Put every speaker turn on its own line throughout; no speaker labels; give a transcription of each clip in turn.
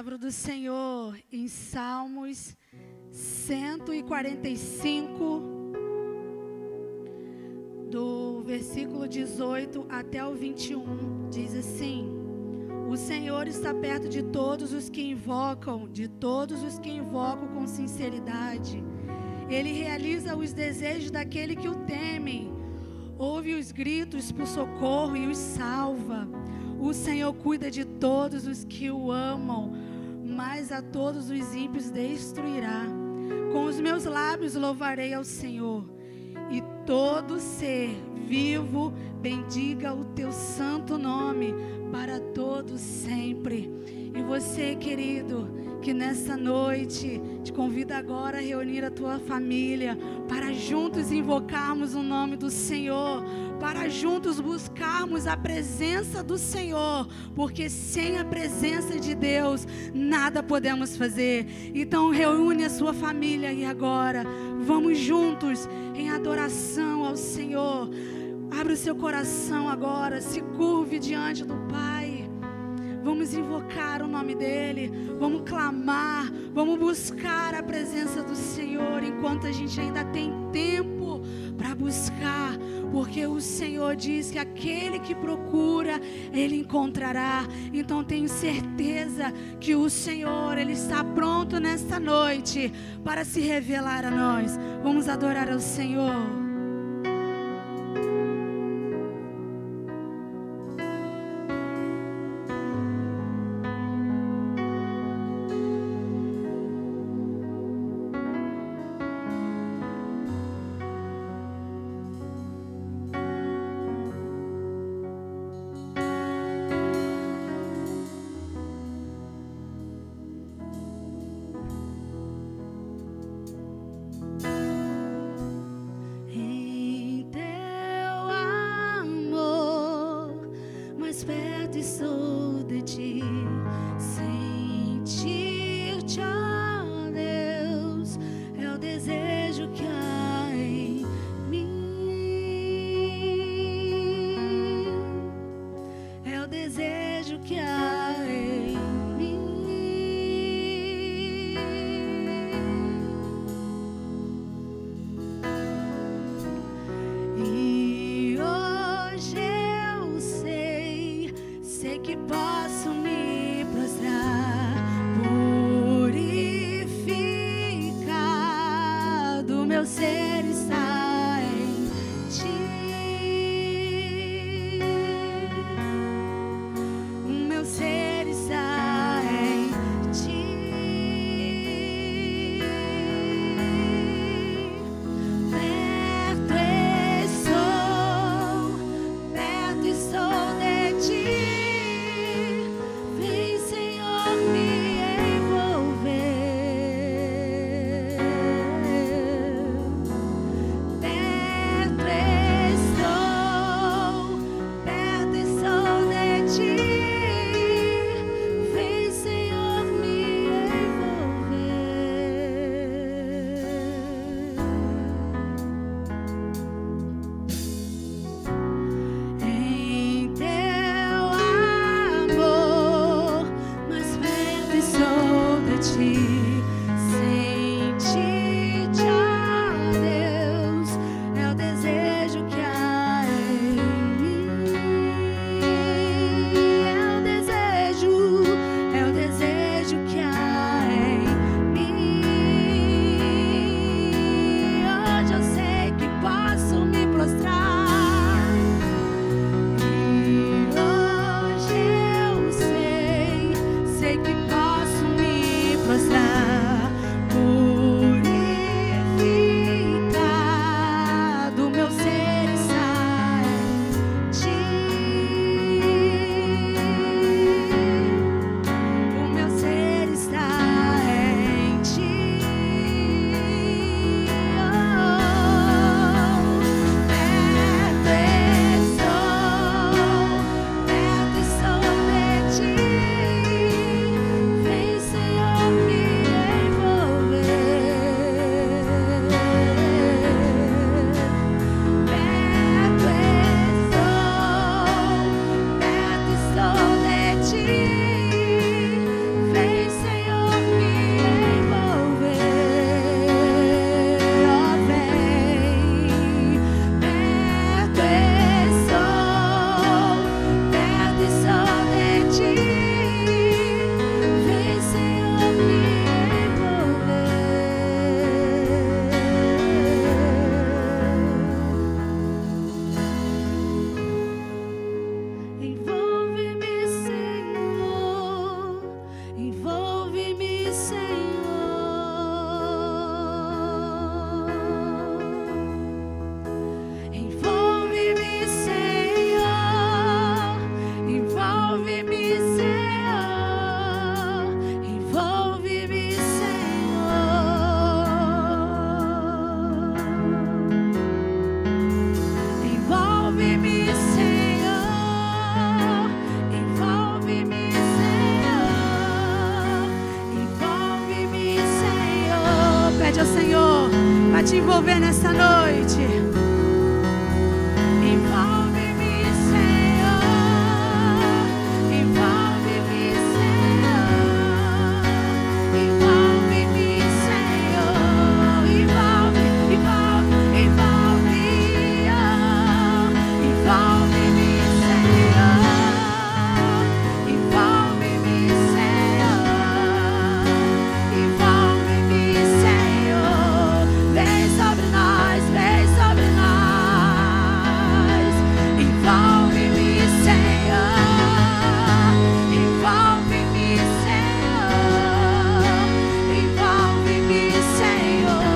palavra do Senhor em Salmos 145, do versículo 18 até o 21, diz assim: o Senhor está perto de todos os que invocam, com sinceridade. Ele realiza os desejos daquele que o temem, ouve os gritos por socorro e os salva. O Senhor cuida de todos os que o amam, mas a todos os ímpios destruirá. Com os meus lábios louvarei ao Senhor, e todo ser vivo bendiga o teu santo nome para todos sempre. E você, querido, que nessa noite te convido agora a reunir a tua família para juntos invocarmos o nome do Senhor, para juntos buscarmos a presença do Senhor, porque sem a presença de Deus nada podemos fazer. Então reúne a sua família e agora vamos juntos em adoração ao Senhor. Abra o seu coração agora, se curve diante do Pai. Vamos invocar o nome dEle, vamos clamar, vamos buscar a presença do Senhor enquanto a gente ainda tem tempo para buscar, porque o Senhor diz que aquele que procura, Ele encontrará. Então tenho certeza que o Senhor, Ele está pronto nesta noite para se revelar a nós. Vamos adorar ao Senhor. para te envolver nessa noite. Envolve-me, Senhor. Envolve-me, Senhor. Envolve-me, Senhor. Envolve, envolve, envolve. Envolve-me, Senhor. Envolve-me, Senhor. Envolve-me, Senhor. Vem sobre nós, vem sobre nós. Envolve-me, Senhor. Envolve-me, Senhor. Envolve-me, Senhor.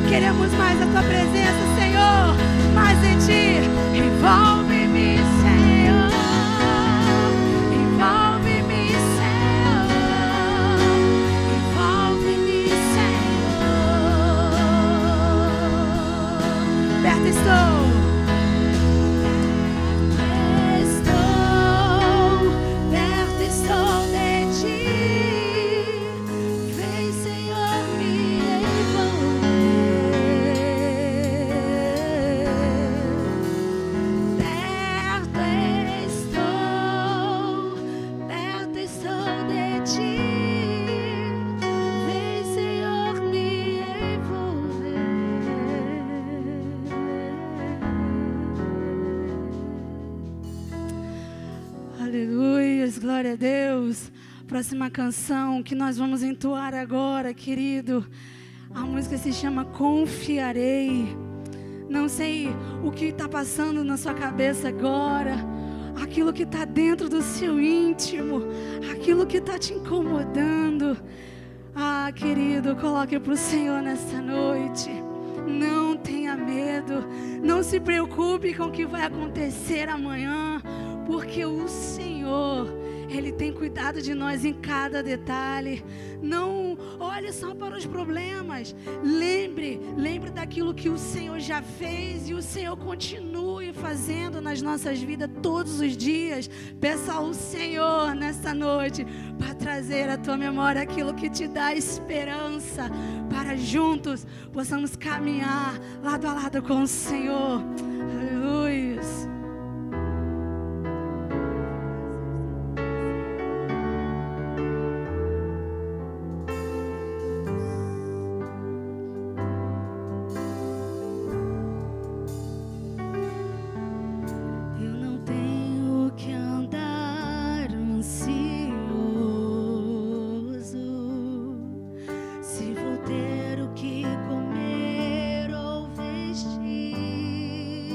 Queremos mais a tua presença, Senhor. Mais em ti. Envolve-me, Senhor. Envolve-me, Senhor. Envolve-me, Senhor. Perto estou. Perto estou de ti. Vem, Senhor, me envolver. Perto estou de ti. Vem, Senhor, me envolver. Aleluia, glória a Deus. Próxima canção que nós vamos entoar agora, querido. A música se chama Confiarei. Não sei o que está passando na sua cabeça agora, aquilo que está dentro do seu íntimo, aquilo que está te incomodando. Ah, querido, coloque para o Senhor nessa noite. Não tenha medo, não se preocupe com o que vai acontecer amanhã, porque o Senhor, Ele tem cuidado de nós em cada detalhe. Não olhe só para os problemas. Lembre daquilo que o Senhor já fez e o Senhor continue fazendo nas nossas vidas todos os dias. Peça ao Senhor nessa noite para trazer à tua memória aquilo que te dá esperança, para juntos possamos caminhar lado a lado com o Senhor. Aleluia.
Ter o que comer ou vestir.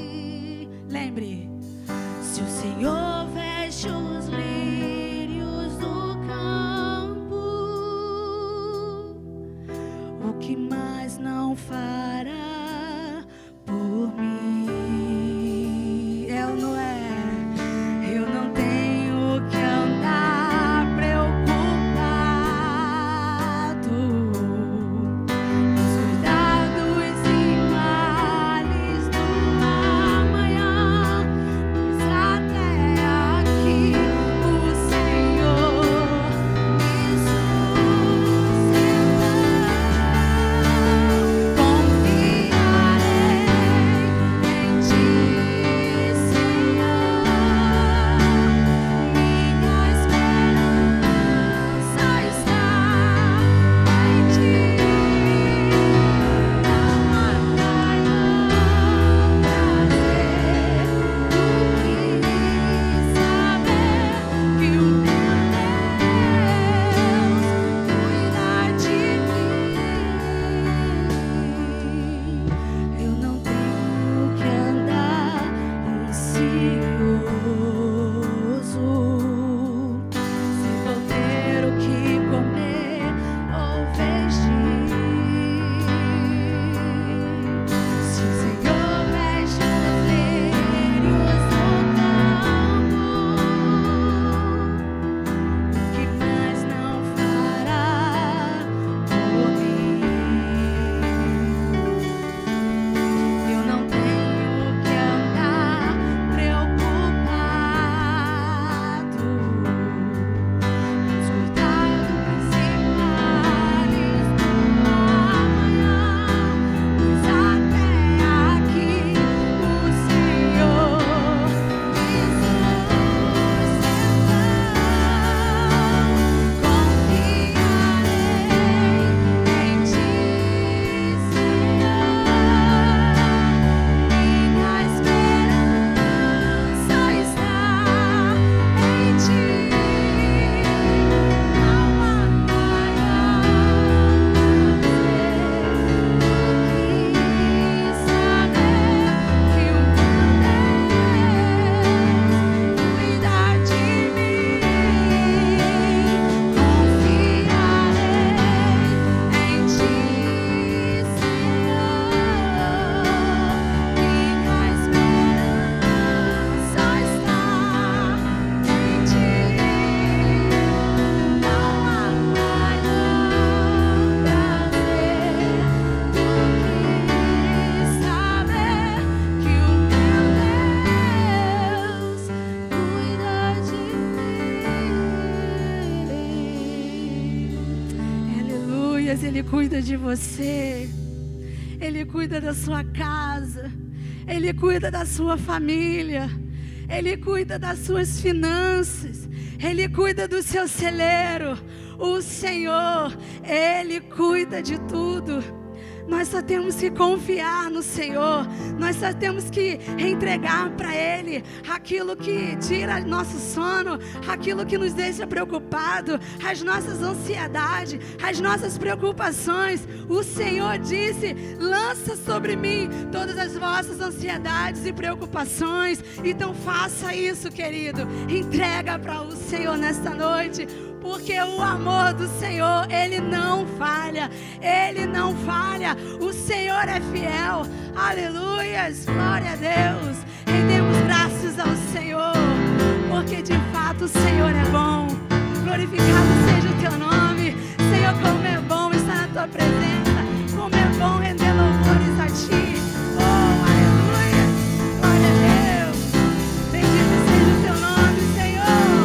Mas Ele cuida de você. Ele cuida da sua casa. Ele cuida da sua família. Ele cuida das suas finanças. Ele cuida do seu celeiro. O Senhor, Ele cuida de tudo. Nós só temos que confiar no Senhor. Nós só temos que entregar para Ele aquilo que tira nosso sono, aquilo que nos deixa preocupado, as nossas ansiedades, as nossas preocupações. O Senhor disse: lança sobre mim todas as vossas ansiedades e preocupações. Então faça isso, querido. Entrega para o Senhor nesta noite. Porque o amor do Senhor, Ele não falha. Ele não falha. O Senhor é fiel. Aleluias. Glória a Deus. Rendemos graças ao Senhor. Porque de fato o Senhor é bom. Glorificado seja o Teu nome. Senhor, como é bom estar na Tua presença. Como é bom render louvores a Ti. Oh, aleluia. Glória a Deus. Bendito seja o Teu nome, Senhor.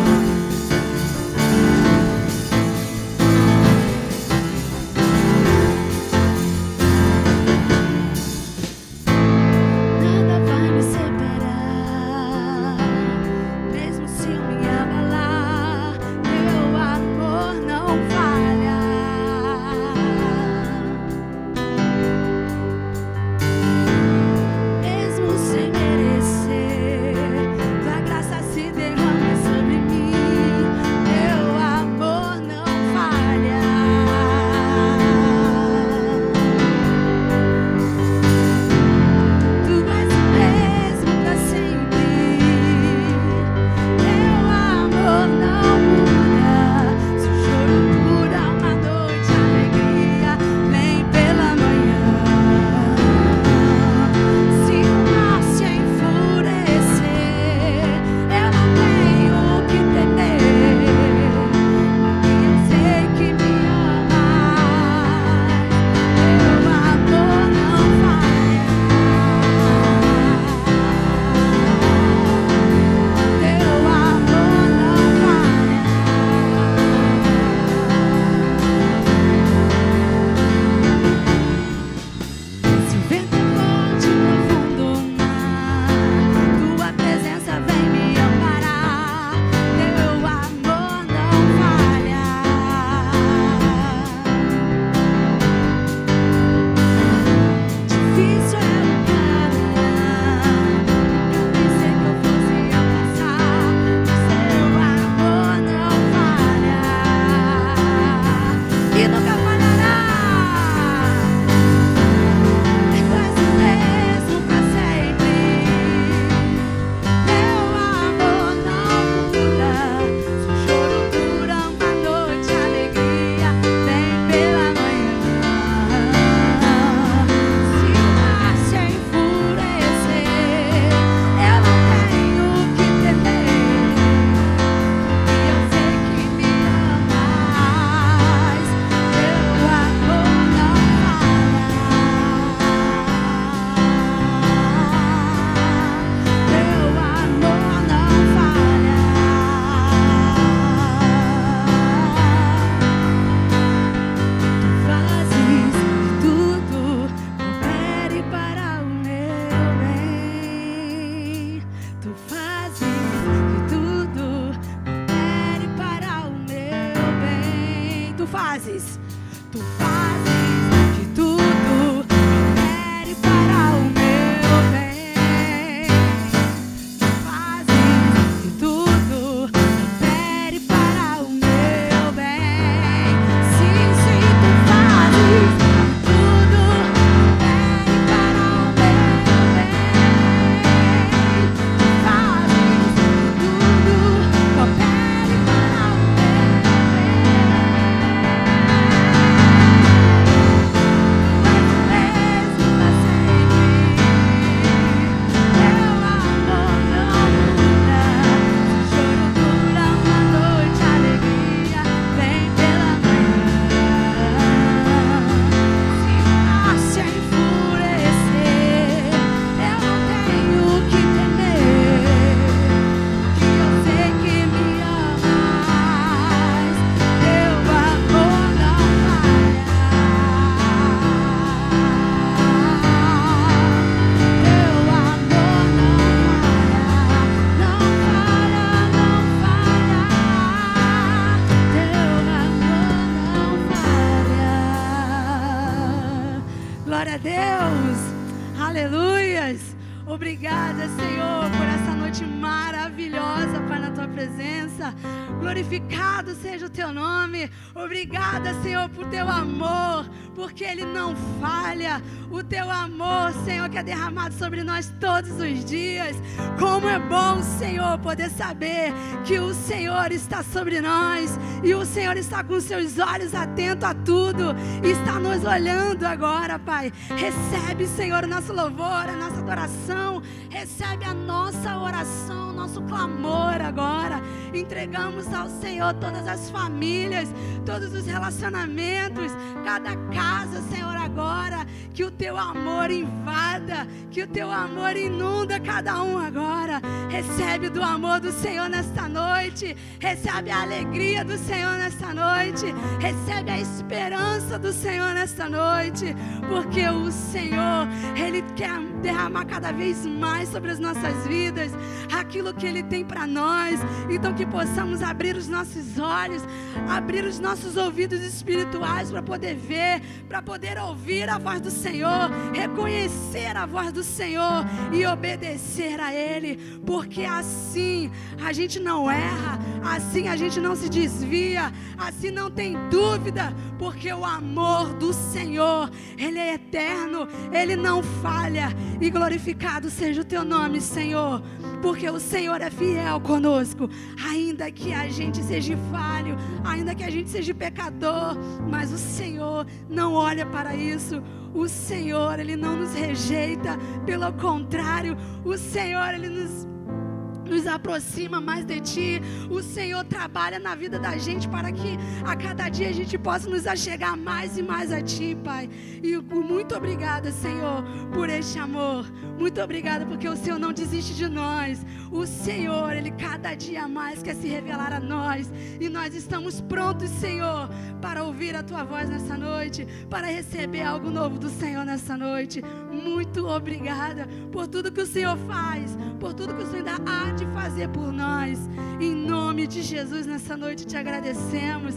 Obrigada, Senhor, por essa noite maravilhosa, Pai, na Tua presença. Glorificado seja o Teu nome. Obrigada, Senhor, por Teu amor, porque Ele não falha. O Teu amor, Senhor, que é derramado sobre nós todos os dias. Como é bom, Senhor, poder saber que o Senhor está sobre nós e o Senhor está com seus olhos atentos a tudo, está nos olhando agora, Pai. Recebe, Senhor, o nosso louvor, a nossa adoração, recebe a nossa oração, nosso clamor agora. Entregamos ao Senhor todas as famílias, todos os relacionamentos, cada casa, Senhor, agora. Que o Teu amor invada, que o Teu amor inunda cada um agora. Recebe do amor do Senhor nesta noite, recebe a alegria do Senhor nesta noite, recebe a esperança do Senhor nesta noite, porque o Senhor, Ele quer derramar cada vez mais sobre as nossas vidas aquilo que Ele tem para nós. Então que possamos abrir os nossos olhos, abrir os nossos ouvidos espirituais para poder ver, para poder ouvir a voz do Senhor, reconhecer a voz do Senhor e obedecer a Ele, porque assim a gente não erra, assim a gente não se desvia, assim não tem dúvida, porque o amor do Senhor, Ele é eterno, Ele não falha. E glorificado seja o Teu nome, Senhor, porque o Senhor é fiel conosco, ainda que a gente seja falho, ainda que a gente seja pecador, mas o Senhor não olha para isso. O Senhor, Ele não nos rejeita, pelo contrário, o Senhor, Ele nos aproxima mais de Ti. O Senhor trabalha na vida da gente para que a cada dia a gente possa nos achegar mais e mais a Ti, Pai. E muito obrigada, Senhor, por este amor. Muito obrigada porque o Senhor não desiste de nós. O Senhor, Ele cada dia mais quer se revelar a nós. E nós estamos prontos, Senhor, para ouvir a Tua voz nessa noite, para receber algo novo do Senhor nessa noite. Muito obrigada por tudo que o Senhor faz, por tudo que o Senhor ainda há de fazer por nós. Em nome de Jesus, nessa noite te agradecemos.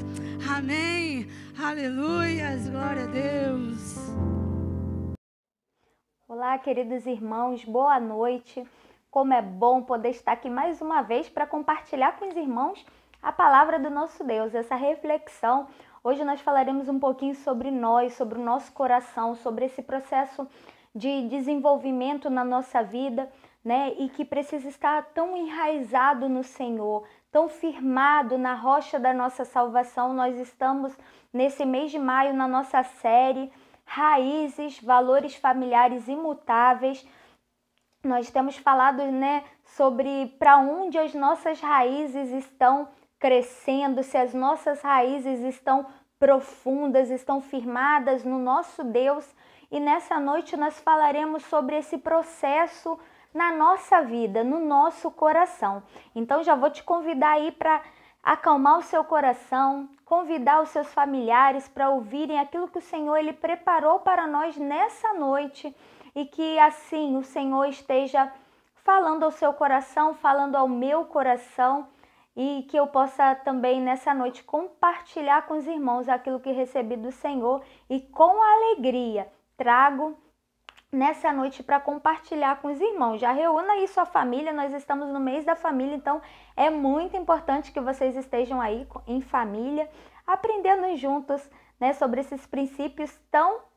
Amém. Aleluias. Glória a Deus.
Olá, queridos irmãos, boa noite. Como é bom poder estar aqui mais uma vez para compartilhar com os irmãos a palavra do nosso Deus, essa reflexão. Hoje nós falaremos um pouquinho sobre nós, sobre o nosso coração, sobre esse processo de desenvolvimento na nossa vida, né? E que precisa estar tão enraizado no Senhor, tão firmado na rocha da nossa salvação. Nós estamos nesse mês de maio na nossa série Raízes, Valores Familiares Imutáveis. Nós temos falado, né, sobre para onde as nossas raízes estão crescendo, se as nossas raízes estão profundas, estão firmadas no nosso Deus. E nessa noite nós falaremos sobre esse processo na nossa vida, no nosso coração. Então já vou te convidar aí para acalmar o seu coração, convidar os seus familiares para ouvirem aquilo que o Senhor Ele preparou para nós nessa noite, e que assim o Senhor esteja falando ao seu coração, falando ao meu coração, e que eu possa também nessa noite compartilhar com os irmãos aquilo que recebi do Senhor, e com alegria trago nessa noite para compartilhar com os irmãos. Já reúna aí sua família, nós estamos no mês da família, então é muito importante que vocês estejam aí em família, aprendendo juntos, né, sobre esses princípios tão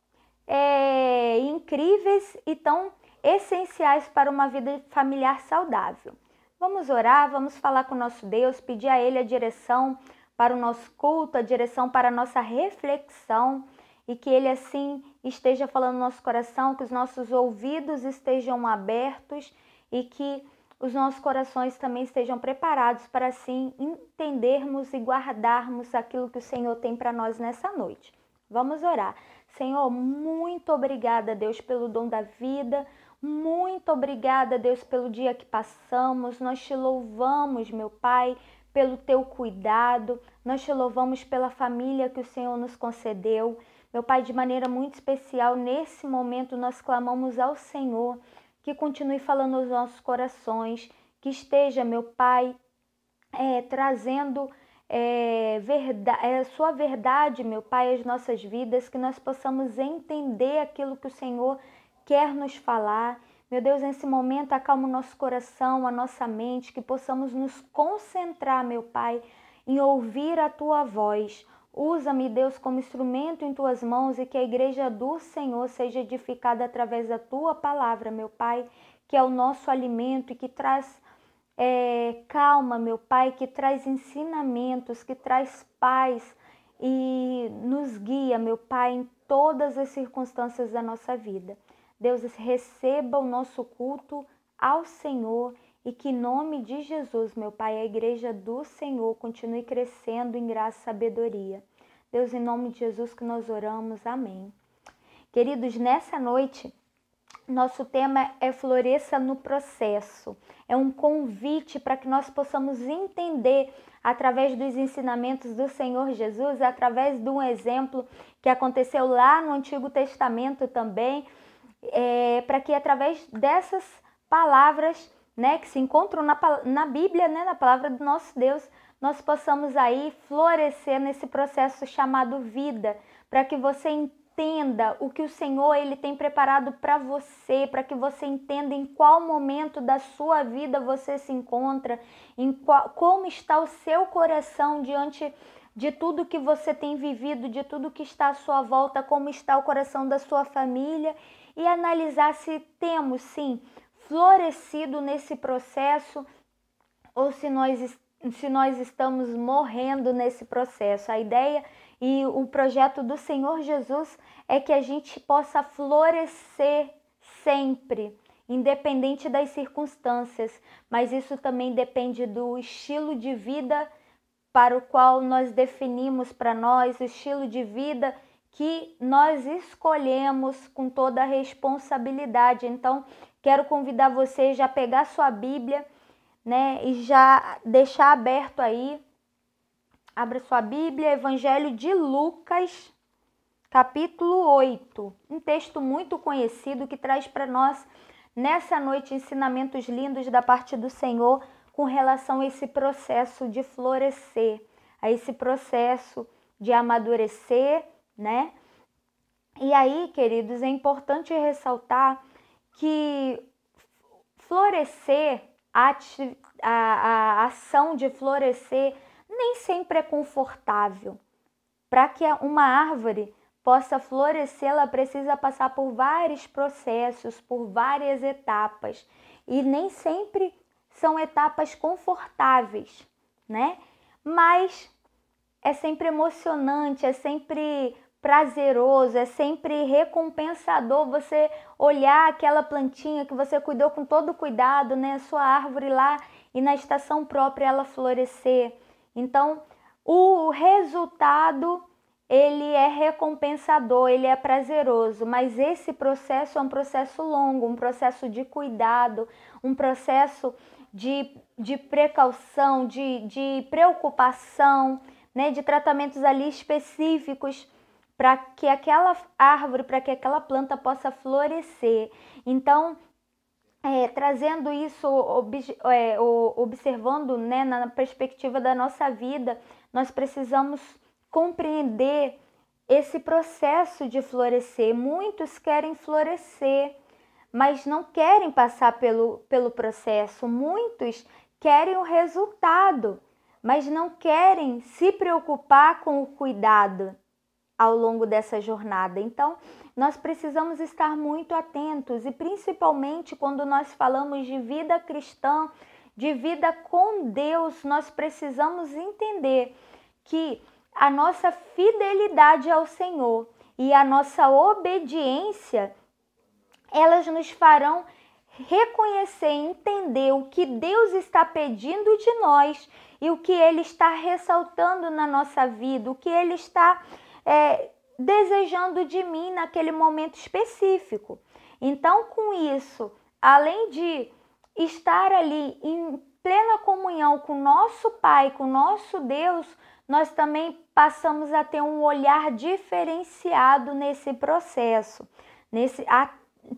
incríveis e tão essenciais para uma vida familiar saudável. Vamos orar, vamos falar com o nosso Deus, pedir a Ele a direção para o nosso culto, a direção para a nossa reflexão, e que Ele assim esteja falando no nosso coração, que os nossos ouvidos estejam abertos e que os nossos corações também estejam preparados para assim entendermos e guardarmos aquilo que o Senhor tem para nós nessa noite. Vamos orar. Senhor, muito obrigada, Deus, pelo dom da vida. Muito obrigada, Deus, pelo dia que passamos. Nós te louvamos, meu Pai, pelo teu cuidado. Nós te louvamos pela família que o Senhor nos concedeu. Meu Pai, de maneira muito especial, nesse momento nós clamamos ao Senhor que continue falando aos nossos corações, que esteja, meu Pai, trazendo sua verdade, meu Pai, às nossas vidas, que nós possamos entender aquilo que o Senhor quer nos falar. Meu Deus, nesse momento acalma o nosso coração, a nossa mente, que possamos nos concentrar, meu Pai, em ouvir a Tua voz. Usa-me, Deus, como instrumento em Tuas mãos e que a igreja do Senhor seja edificada através da Tua palavra, meu Pai, que é o nosso alimento e que traz calma, meu Pai, que traz ensinamentos, que traz paz e nos guia, meu Pai, em todas as circunstâncias da nossa vida. Deus, receba o nosso culto ao Senhor e que em nome de Jesus, meu Pai, a igreja do Senhor continue crescendo em graça e sabedoria. Deus, em nome de Jesus que nós oramos, amém. Queridos, nessa noite, nosso tema é Floresça no Processo. É um convite para que nós possamos entender, através dos ensinamentos do Senhor Jesus, através de um exemplo que aconteceu lá no Antigo Testamento também, para que através dessas palavras, né, que se encontram na Bíblia, né, na palavra do nosso Deus, nós possamos aí florescer nesse processo chamado vida, para que você entenda o que o Senhor ele tem preparado para você, para que você entenda em qual momento da sua vida você se encontra, como está o seu coração diante de tudo que você tem vivido, de tudo que está à sua volta, como está o coração da sua família, e analisar se temos, sim, florescido nesse processo ou se nós estamos morrendo nesse processo. A ideia e o projeto do Senhor Jesus é que a gente possa florescer sempre, independente das circunstâncias, mas isso também depende do estilo de vida para o qual nós definimos para nós, o estilo de vida que nós escolhemos com toda a responsabilidade. Então, quero convidar você já a pegar sua Bíblia, né, e já deixar aberto aí. Abra sua Bíblia, Evangelho de Lucas, capítulo 8. Um texto muito conhecido que traz para nós, nessa noite, ensinamentos lindos da parte do Senhor com relação a esse processo de florescer, a esse processo de amadurecer, né? E aí, queridos, é importante ressaltar que florescer, a ação de florescer nem sempre é confortável. Para que uma árvore possa florescer, ela precisa passar por vários processos, por várias etapas. E nem sempre são etapas confortáveis, né? Mas é sempre emocionante, é sempre prazeroso, é sempre recompensador você olhar aquela plantinha que você cuidou com todo cuidado, né? A sua árvore lá e na estação própria ela florescer. Então, o resultado, ele é recompensador, ele é prazeroso, mas esse processo é um processo longo, um processo de cuidado, um processo de precaução, de preocupação, né? De tratamentos ali específicos para que aquela árvore, para que aquela planta possa florescer. Então, trazendo isso, observando, né, na perspectiva da nossa vida, nós precisamos compreender esse processo de florescer. Muitos querem florescer, mas não querem passar pelo processo. Muitos querem o resultado, mas não querem se preocupar com o cuidado ao longo dessa jornada. Então, nós precisamos estar muito atentos e principalmente quando nós falamos de vida cristã, de vida com Deus, nós precisamos entender que a nossa fidelidade ao Senhor e a nossa obediência, elas nos farão reconhecer e entender o que Deus está pedindo de nós e o que Ele está ressaltando na nossa vida, o que Ele está desejando de mim naquele momento específico. Então, com isso, além de estar ali em plena comunhão com nosso Pai, com nosso Deus, nós também passamos a ter um olhar diferenciado nesse processo,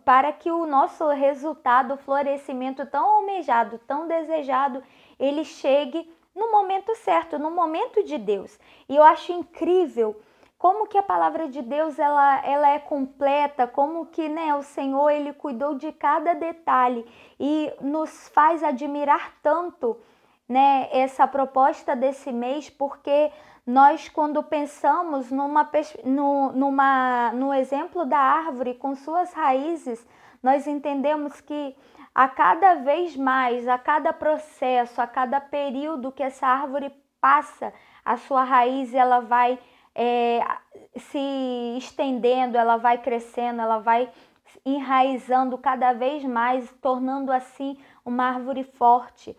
para que o nosso resultado, o florescimento tão almejado, tão desejado, ele chegue no momento certo, no momento de Deus. E eu acho incrível como que a palavra de Deus ela é completa, como que, né, o Senhor ele cuidou de cada detalhe e nos faz admirar tanto, né, essa proposta desse mês, porque nós, quando pensamos no exemplo da árvore com suas raízes, nós entendemos que a cada vez mais, a cada processo, a cada período que essa árvore passa, a sua raiz ela vai se estendendo, ela vai crescendo, ela vai enraizando cada vez mais, tornando assim uma árvore forte.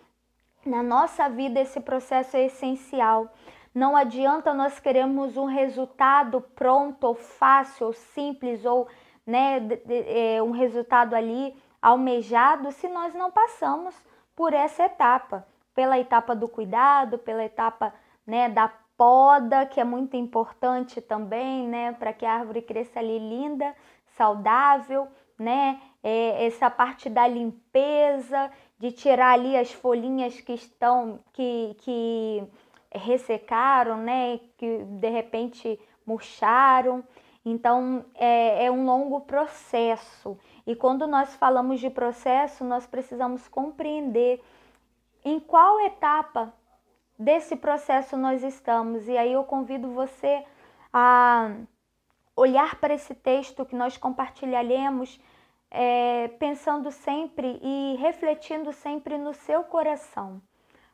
Na nossa vida esse processo é essencial. Não adianta nós queremos um resultado pronto, ou fácil, ou simples, ou né, um resultado ali almejado, se nós não passamos por essa etapa, pela etapa do cuidado, pela etapa, né, da poda, que é muito importante também, né, para que a árvore cresça ali linda, saudável, né, essa parte da limpeza, de tirar ali as folhinhas que ressecaram, né, que de repente murcharam. Então é um longo processo, e quando nós falamos de processo, nós precisamos compreender em qual etapa desse processo nós estamos. E aí eu convido você a olhar para esse texto que nós compartilharemos, pensando sempre e refletindo sempre no seu coração.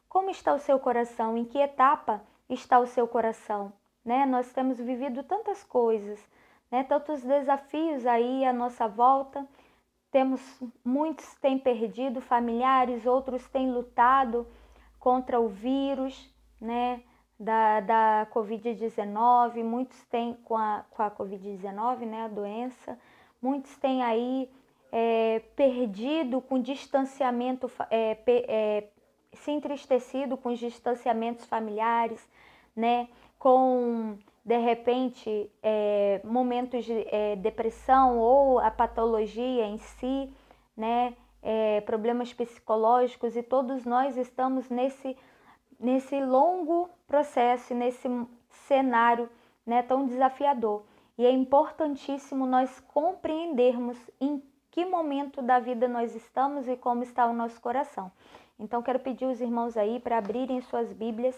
Como está o seu coração? Em que etapa está o seu coração? Né? Nós temos vivido tantas coisas, né? Tantos desafios aí à nossa volta. Muitos têm perdido familiares, outros têm lutado contra o vírus, né, da Covid-19, muitos têm com a Covid-19, né, a doença, muitos têm aí perdido com distanciamento, se entristecido com os distanciamentos familiares, né, com, de repente, momentos de depressão ou a patologia em si, né, problemas psicológicos, e todos nós estamos nesse longo processo, nesse cenário, né, tão desafiador. E é importantíssimo nós compreendermos em que momento da vida nós estamos e como está o nosso coração. Então quero pedir os irmãos aí para abrirem suas Bíblias,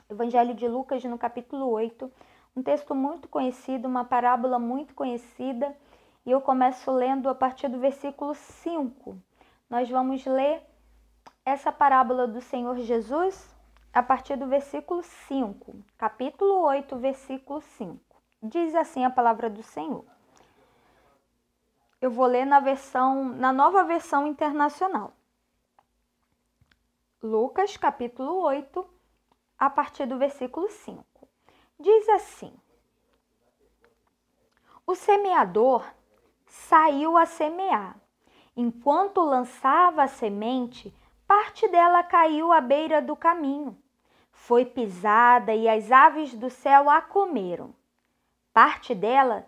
Evangelho de Lucas no capítulo 8, um texto muito conhecido, uma parábola muito conhecida, e eu começo lendo a partir do versículo 5. Nós vamos ler essa parábola do Senhor Jesus a partir do versículo 5. Capítulo 8, versículo 5. Diz assim a palavra do Senhor. Eu vou ler na nova versão internacional. Lucas, capítulo 8, a partir do versículo 5. Diz assim: O semeador saiu a semear. Enquanto lançava a semente, parte dela caiu à beira do caminho. Foi pisada e as aves do céu a comeram. Parte dela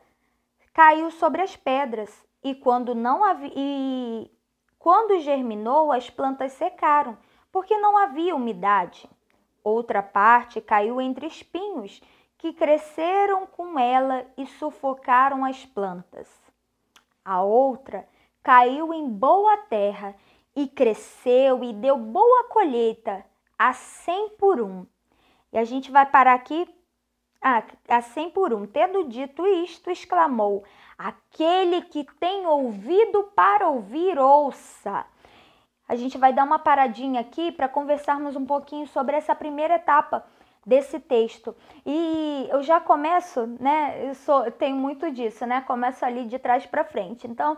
caiu sobre as pedras, e quando germinou, as plantas secaram, porque não havia umidade. Outra parte caiu entre espinhos, que cresceram com ela e sufocaram as plantas. A outra caiu em boa terra e cresceu e deu boa colheita, a 100 por 1. E a gente vai parar aqui, a 100 por 1. Tendo dito isto, exclamou: aquele que tem ouvido para ouvir, ouça. A gente vai dar uma paradinha aqui para conversarmos um pouquinho sobre essa primeira etapa desse texto. E eu já começo, né, eu tenho muito disso, né, começo ali de trás para frente. Então,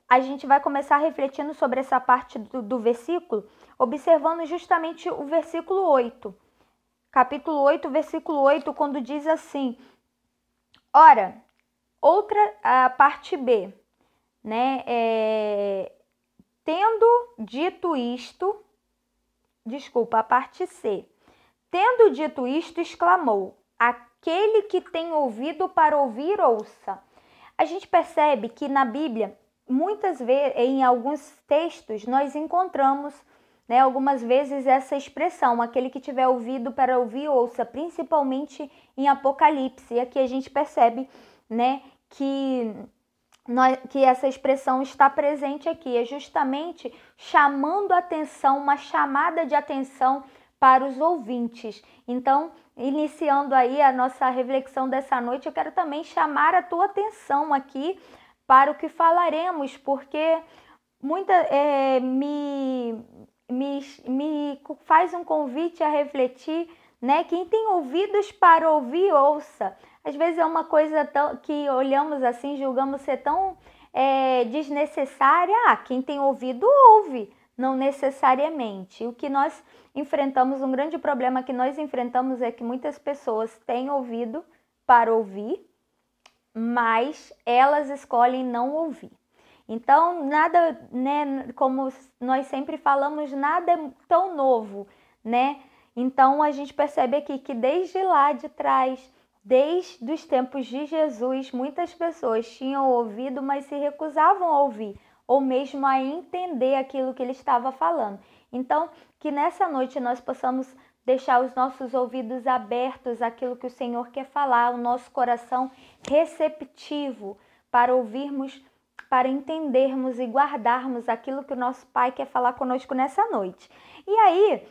a gente vai começar refletindo sobre essa parte do versículo, observando justamente o versículo 8. Capítulo 8, versículo 8, quando diz assim: ora, a parte B, né, tendo dito isto, a parte C. Tendo dito isto, exclamou: aquele que tem ouvido para ouvir, ouça. A gente percebe que na Bíblia, muitas vezes, em alguns textos, nós encontramos né, algumas vezes essa expressão, aquele que tiver ouvido para ouvir, ouça, principalmente em Apocalipse. E aqui a gente percebe, né, que essa expressão está presente aqui, é justamente chamando a atenção, uma chamada de atenção para os ouvintes. Então, iniciando aí a nossa reflexão dessa noite, eu quero também chamar a tua atenção aqui para o que falaremos, porque me faz um convite a refletir, né? Quem tem ouvidos para ouvir, ouça. Às vezes é uma coisa que olhamos assim, julgamos ser tão desnecessária. Quem tem ouvido, ouve. Não necessariamente. O que nós enfrentamos, um grande problema que nós enfrentamos é que muitas pessoas têm ouvido para ouvir, mas elas escolhem não ouvir. Então, nada, né, como nós sempre falamos, nada é tão novo, né? Então, a gente percebe aqui que desde lá de trás, desde os tempos de Jesus, muitas pessoas tinham ouvido, mas se recusavam a ouvir, ou mesmo a entender aquilo que ele estava falando. Então, que nessa noite nós possamos deixar os nossos ouvidos abertos àquilo que o Senhor quer falar, o nosso coração receptivo para ouvirmos, para entendermos e guardarmos aquilo que o nosso Pai quer falar conosco nessa noite. E aí,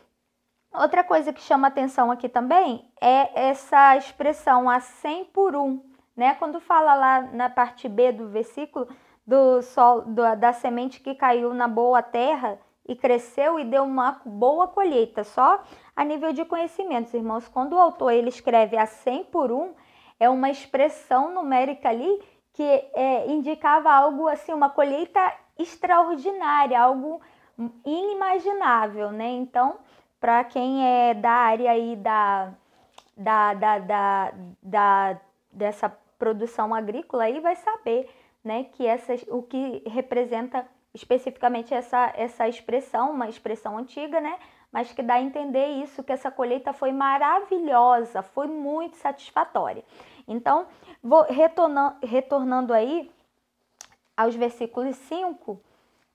outra coisa que chama atenção aqui também é essa expressão, a 100 por 1, né? Quando fala lá na parte B do versículo, da semente que caiu na boa terra e cresceu e deu uma boa colheita, só a nível de conhecimentos, irmãos. Quando o autor ele escreve a 100 por 1, é uma expressão numérica ali que indicava algo assim, uma colheita extraordinária, algo inimaginável, né? Então, para quem é da área aí dessa produção agrícola aí vai saber, né, que o que representa especificamente essa expressão, uma expressão antiga, né, mas que dá a entender isso, que essa colheita foi maravilhosa, foi muito satisfatória. Então, retornando aí aos versículos 5,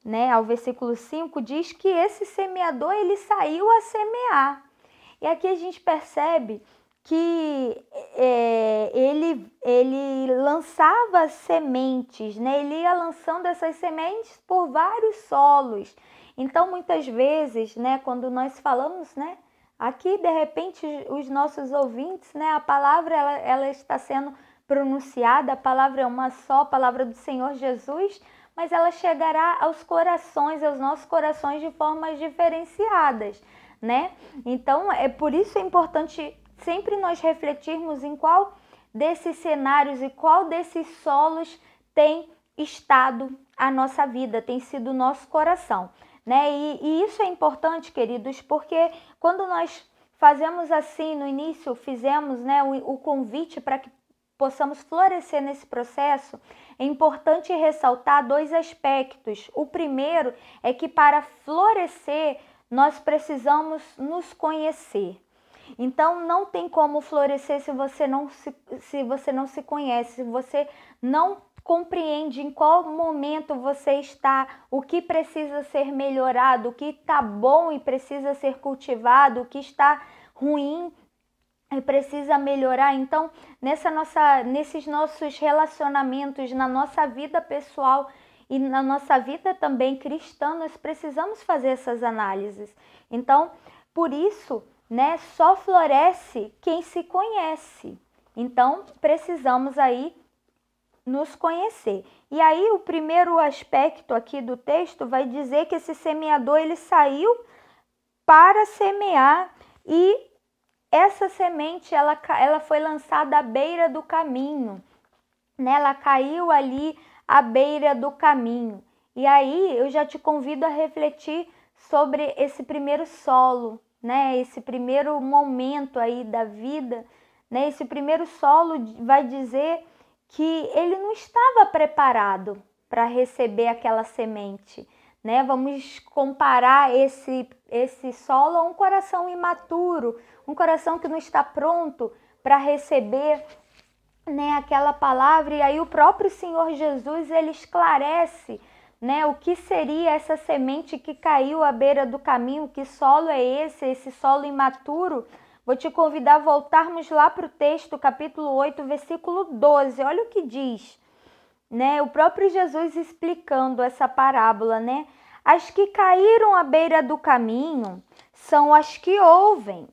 né, ao versículo 5, diz que esse semeador, ele saiu a semear. E aqui a gente percebe que ele lançava sementes, né? Ele ia lançando essas sementes por vários solos. Então, muitas vezes, né, quando nós falamos, né, aqui, de repente, os nossos ouvintes, né, a palavra ela está sendo pronunciada, a palavra é uma só, a palavra do Senhor Jesus, mas ela chegará aos nossos corações de formas diferenciadas, né? Então, por isso é importante sempre nós refletirmos em qual desses cenários e qual desses solos tem estado a nossa vida, tem sido o nosso coração, né? E isso é importante, queridos, porque quando nós fazemos assim, no início fizemos, né, o convite para que possamos florescer nesse processo, é importante ressaltar dois aspectos. O primeiro é que para florescer, nós precisamos nos conhecer. Então, não tem como florescer se você não se conhece, se você não compreende em qual momento você está, o que precisa ser melhorado, o que está bom e precisa ser cultivado, o que está ruim e precisa melhorar. Então, nesses nossos relacionamentos, na nossa vida pessoal e na nossa vida também cristã, nós precisamos fazer essas análises. Então, por isso, né, só floresce quem se conhece. Então, precisamos aí nos conhecer. E aí, o primeiro aspecto aqui do texto vai dizer que esse semeador, ele saiu para semear e essa semente, ela foi lançada à beira do caminho, né? Ela caiu ali à beira do caminho. E aí, eu já te convido a refletir sobre esse primeiro solo, né? Esse primeiro momento aí da vida, né? Esse primeiro solo vai dizer que ele não estava preparado para receber aquela semente, né? Vamos comparar esse solo a um coração imaturo, um coração que não está pronto para receber, né, aquela palavra. E aí o próprio Senhor Jesus, ele esclarece né, o que seria essa semente que caiu à beira do caminho, que solo é esse solo imaturo. Vou te convidar a voltarmos lá para o texto, capítulo 8, versículo 12. Olha o que diz, né? O próprio Jesus explicando essa parábola, né? As que caíram à beira do caminho são as que ouvem.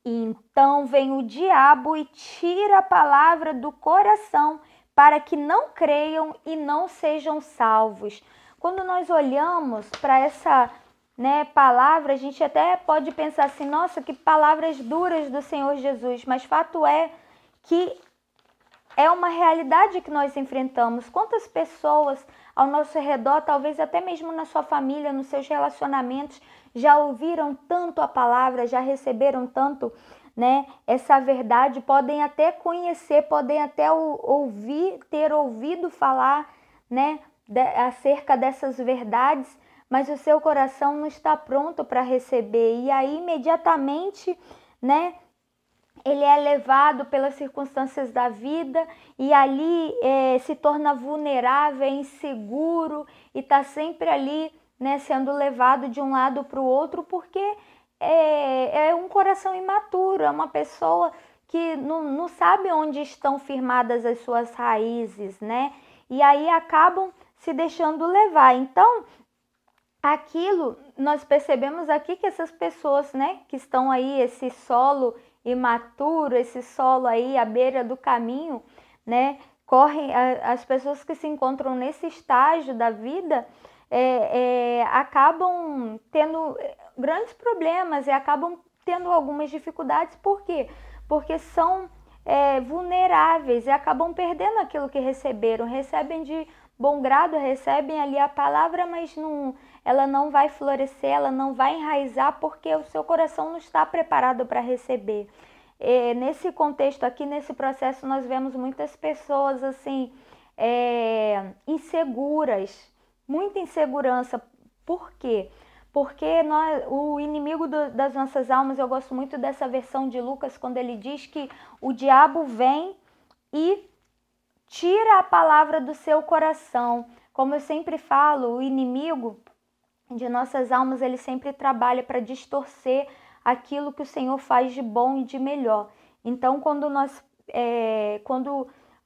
Então vem o diabo e tira a palavra do coração para que não creiam e não sejam salvos. Quando nós olhamos para essa, né, palavra, a gente até pode pensar assim, nossa, que palavras duras do Senhor Jesus, mas fato é que é uma realidade que nós enfrentamos. Quantas pessoas ao nosso redor, talvez até mesmo na sua família, nos seus relacionamentos, já ouviram tanto a palavra, já receberam tanto, né, essa verdade, podem até conhecer, podem até ter ouvido falar, né, acerca dessas verdades, mas o seu coração não está pronto para receber. E aí, imediatamente, né, ele é levado pelas circunstâncias da vida e ali se torna vulnerável, é inseguro e está sempre ali, né, sendo levado de um lado para o outro, porque é um coração imaturo, é uma pessoa que não sabe onde estão firmadas as suas raízes, né? E aí acabam se deixando levar. Então, aquilo, nós percebemos aqui que essas pessoas, né, que estão aí, esse solo imaturo, esse solo aí à beira do caminho, né, as pessoas que se encontram nesse estágio da vida, acabam tendo grandes problemas e acabam tendo algumas dificuldades. Por quê? Porque são vulneráveis e acabam perdendo aquilo que receberam. Recebem de bom grado, recebem ali a palavra, mas ela não vai florescer, ela não vai enraizar, porque o seu coração não está preparado para receber. Nesse contexto aqui, nesse processo, nós vemos muitas pessoas assim, inseguras, muita insegurança. Por quê? Porque o inimigo das nossas almas, eu gosto muito dessa versão de Lucas, quando ele diz que o diabo vem e tira a palavra do seu coração. Como eu sempre falo, o inimigo de nossas almas, ele sempre trabalha para distorcer aquilo que o Senhor faz de bom e de melhor. Então, quando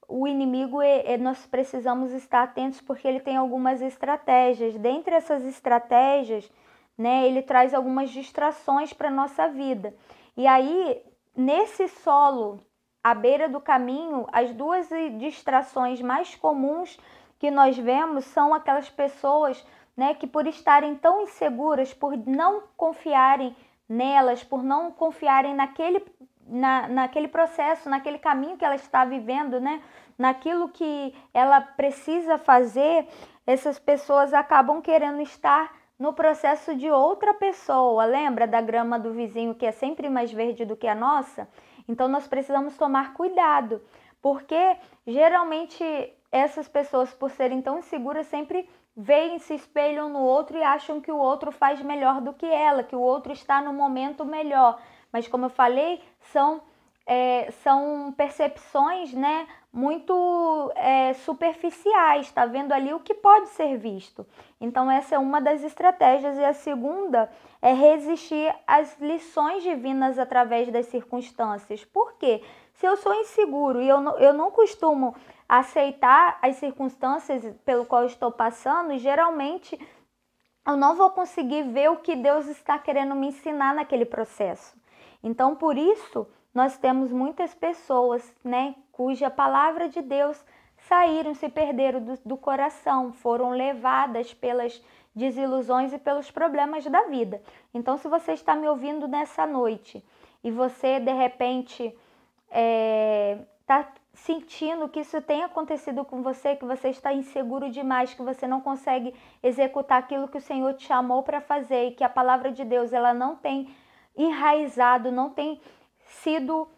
o inimigo, nós precisamos estar atentos, porque ele tem algumas estratégias. Dentre essas estratégias, né, ele traz algumas distrações para a nossa vida. E aí, nesse solo, à beira do caminho, as duas distrações mais comuns que nós vemos são aquelas pessoas, né, que por estarem tão inseguras, por não confiarem nelas, por não confiarem naquele processo, naquele caminho que ela está vivendo, né, naquilo que ela precisa fazer, essas pessoas acabam querendo estar no processo de outra pessoa. Lembra da grama do vizinho que é sempre mais verde do que a nossa? Então nós precisamos tomar cuidado, porque geralmente essas pessoas, por serem tão inseguras, sempre veem, se espelham no outro e acham que o outro faz melhor do que ela, que o outro está no momento melhor. Mas, como eu falei, são percepções, né, muito superficiais, está vendo ali o que pode ser visto. Então, essa é uma das estratégias. E a segunda é resistir às lições divinas através das circunstâncias. Por quê? Se eu sou inseguro e eu não costumo aceitar as circunstâncias pelo qual estou passando, geralmente eu não vou conseguir ver o que Deus está querendo me ensinar naquele processo. Então, por isso, nós temos muitas pessoas, né, cuja palavra de Deus se perderam do coração, foram levadas pelas desilusões e pelos problemas da vida. Então, se você está me ouvindo nessa noite e você, de repente, está sentindo que isso tem acontecido com você, que você está inseguro demais, que você não consegue executar aquilo que o Senhor te chamou para fazer, e que a palavra de Deus ela não tem enraizado, não tem sido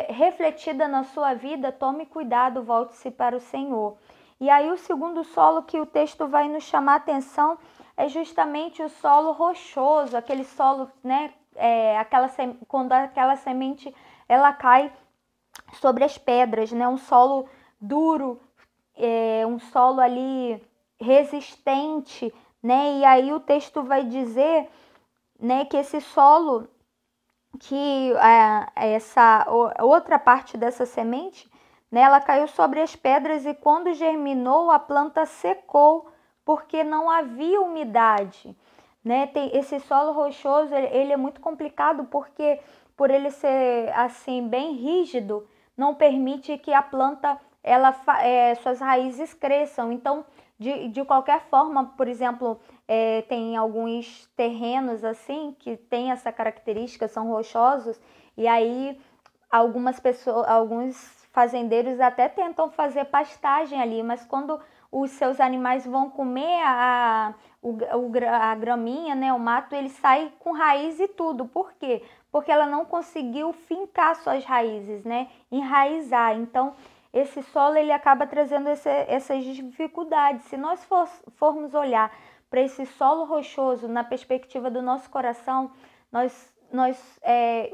refletida na sua vida, tome cuidado, volte-se para o Senhor. E aí o segundo solo que o texto vai nos chamar a atenção é justamente o solo rochoso, aquele solo, né, quando aquela semente ela cai sobre as pedras, né, um solo duro, um solo ali resistente, né? E aí o texto vai dizer, né, que esse solo, que essa outra parte dessa semente, né, ela caiu sobre as pedras e quando germinou a planta secou porque não havia umidade, né? Esse solo rochoso, ele é muito complicado porque por ele ser assim bem rígido, não permite que a planta suas raízes cresçam. Então, de qualquer forma, por exemplo, tem alguns terrenos assim que tem essa característica, são rochosos, e aí alguns fazendeiros até tentam fazer pastagem ali, mas quando os seus animais vão comer a graminha, né, o mato, ele sai com raiz e tudo. Por quê? Porque ela não conseguiu fincar suas raízes, né, enraizar. Então, esse solo ele acaba trazendo essas dificuldades. Se nós formos olhar para esse solo rochoso na perspectiva do nosso coração, nós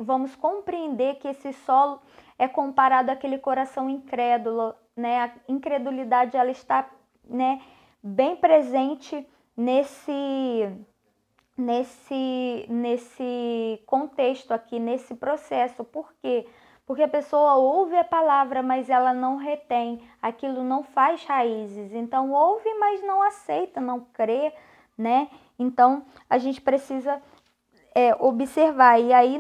vamos compreender que esse solo é comparado àquele coração incrédulo, né? A incredulidade ela está, né, bem presente nesse contexto aqui, nesse processo. Por quê? Porque a pessoa ouve a palavra, mas ela não retém, aquilo não faz raízes. Então ouve, mas não aceita, não crê, né? Então a gente precisa observar. E aí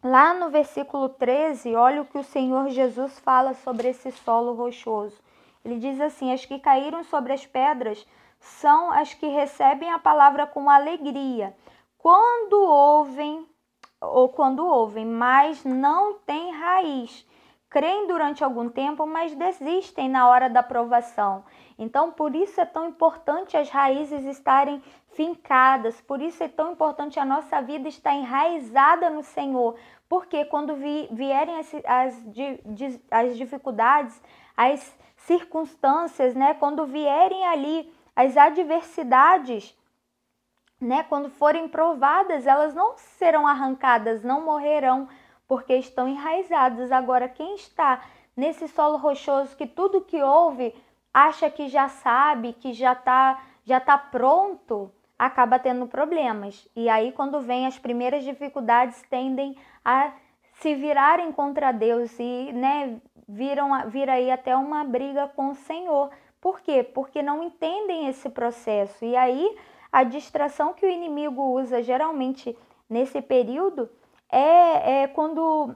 lá no versículo 13, olha o que o Senhor Jesus fala sobre esse solo rochoso. Ele diz assim: as que caíram sobre as pedras são as que recebem a palavra com alegria. Quando ouvem, mas não têm raiz. Creem durante algum tempo, mas desistem na hora da provação. Então, por isso é tão importante as raízes estarem fincadas, por isso é tão importante a nossa vida estar enraizada no Senhor, porque quando vierem as dificuldades, as circunstâncias, né, quando vierem ali as adversidades, né, quando forem provadas, elas não serão arrancadas, não morrerão, porque estão enraizadas. Agora, quem está nesse solo rochoso, que tudo que ouve acha que já sabe, que já tá pronto, acaba tendo problemas. E aí, quando vem as primeiras dificuldades, tendem a se virarem contra Deus e, né, vira aí até uma briga com o Senhor. Por quê? Porque não entendem esse processo. E aí, a distração que o inimigo usa geralmente nesse período é quando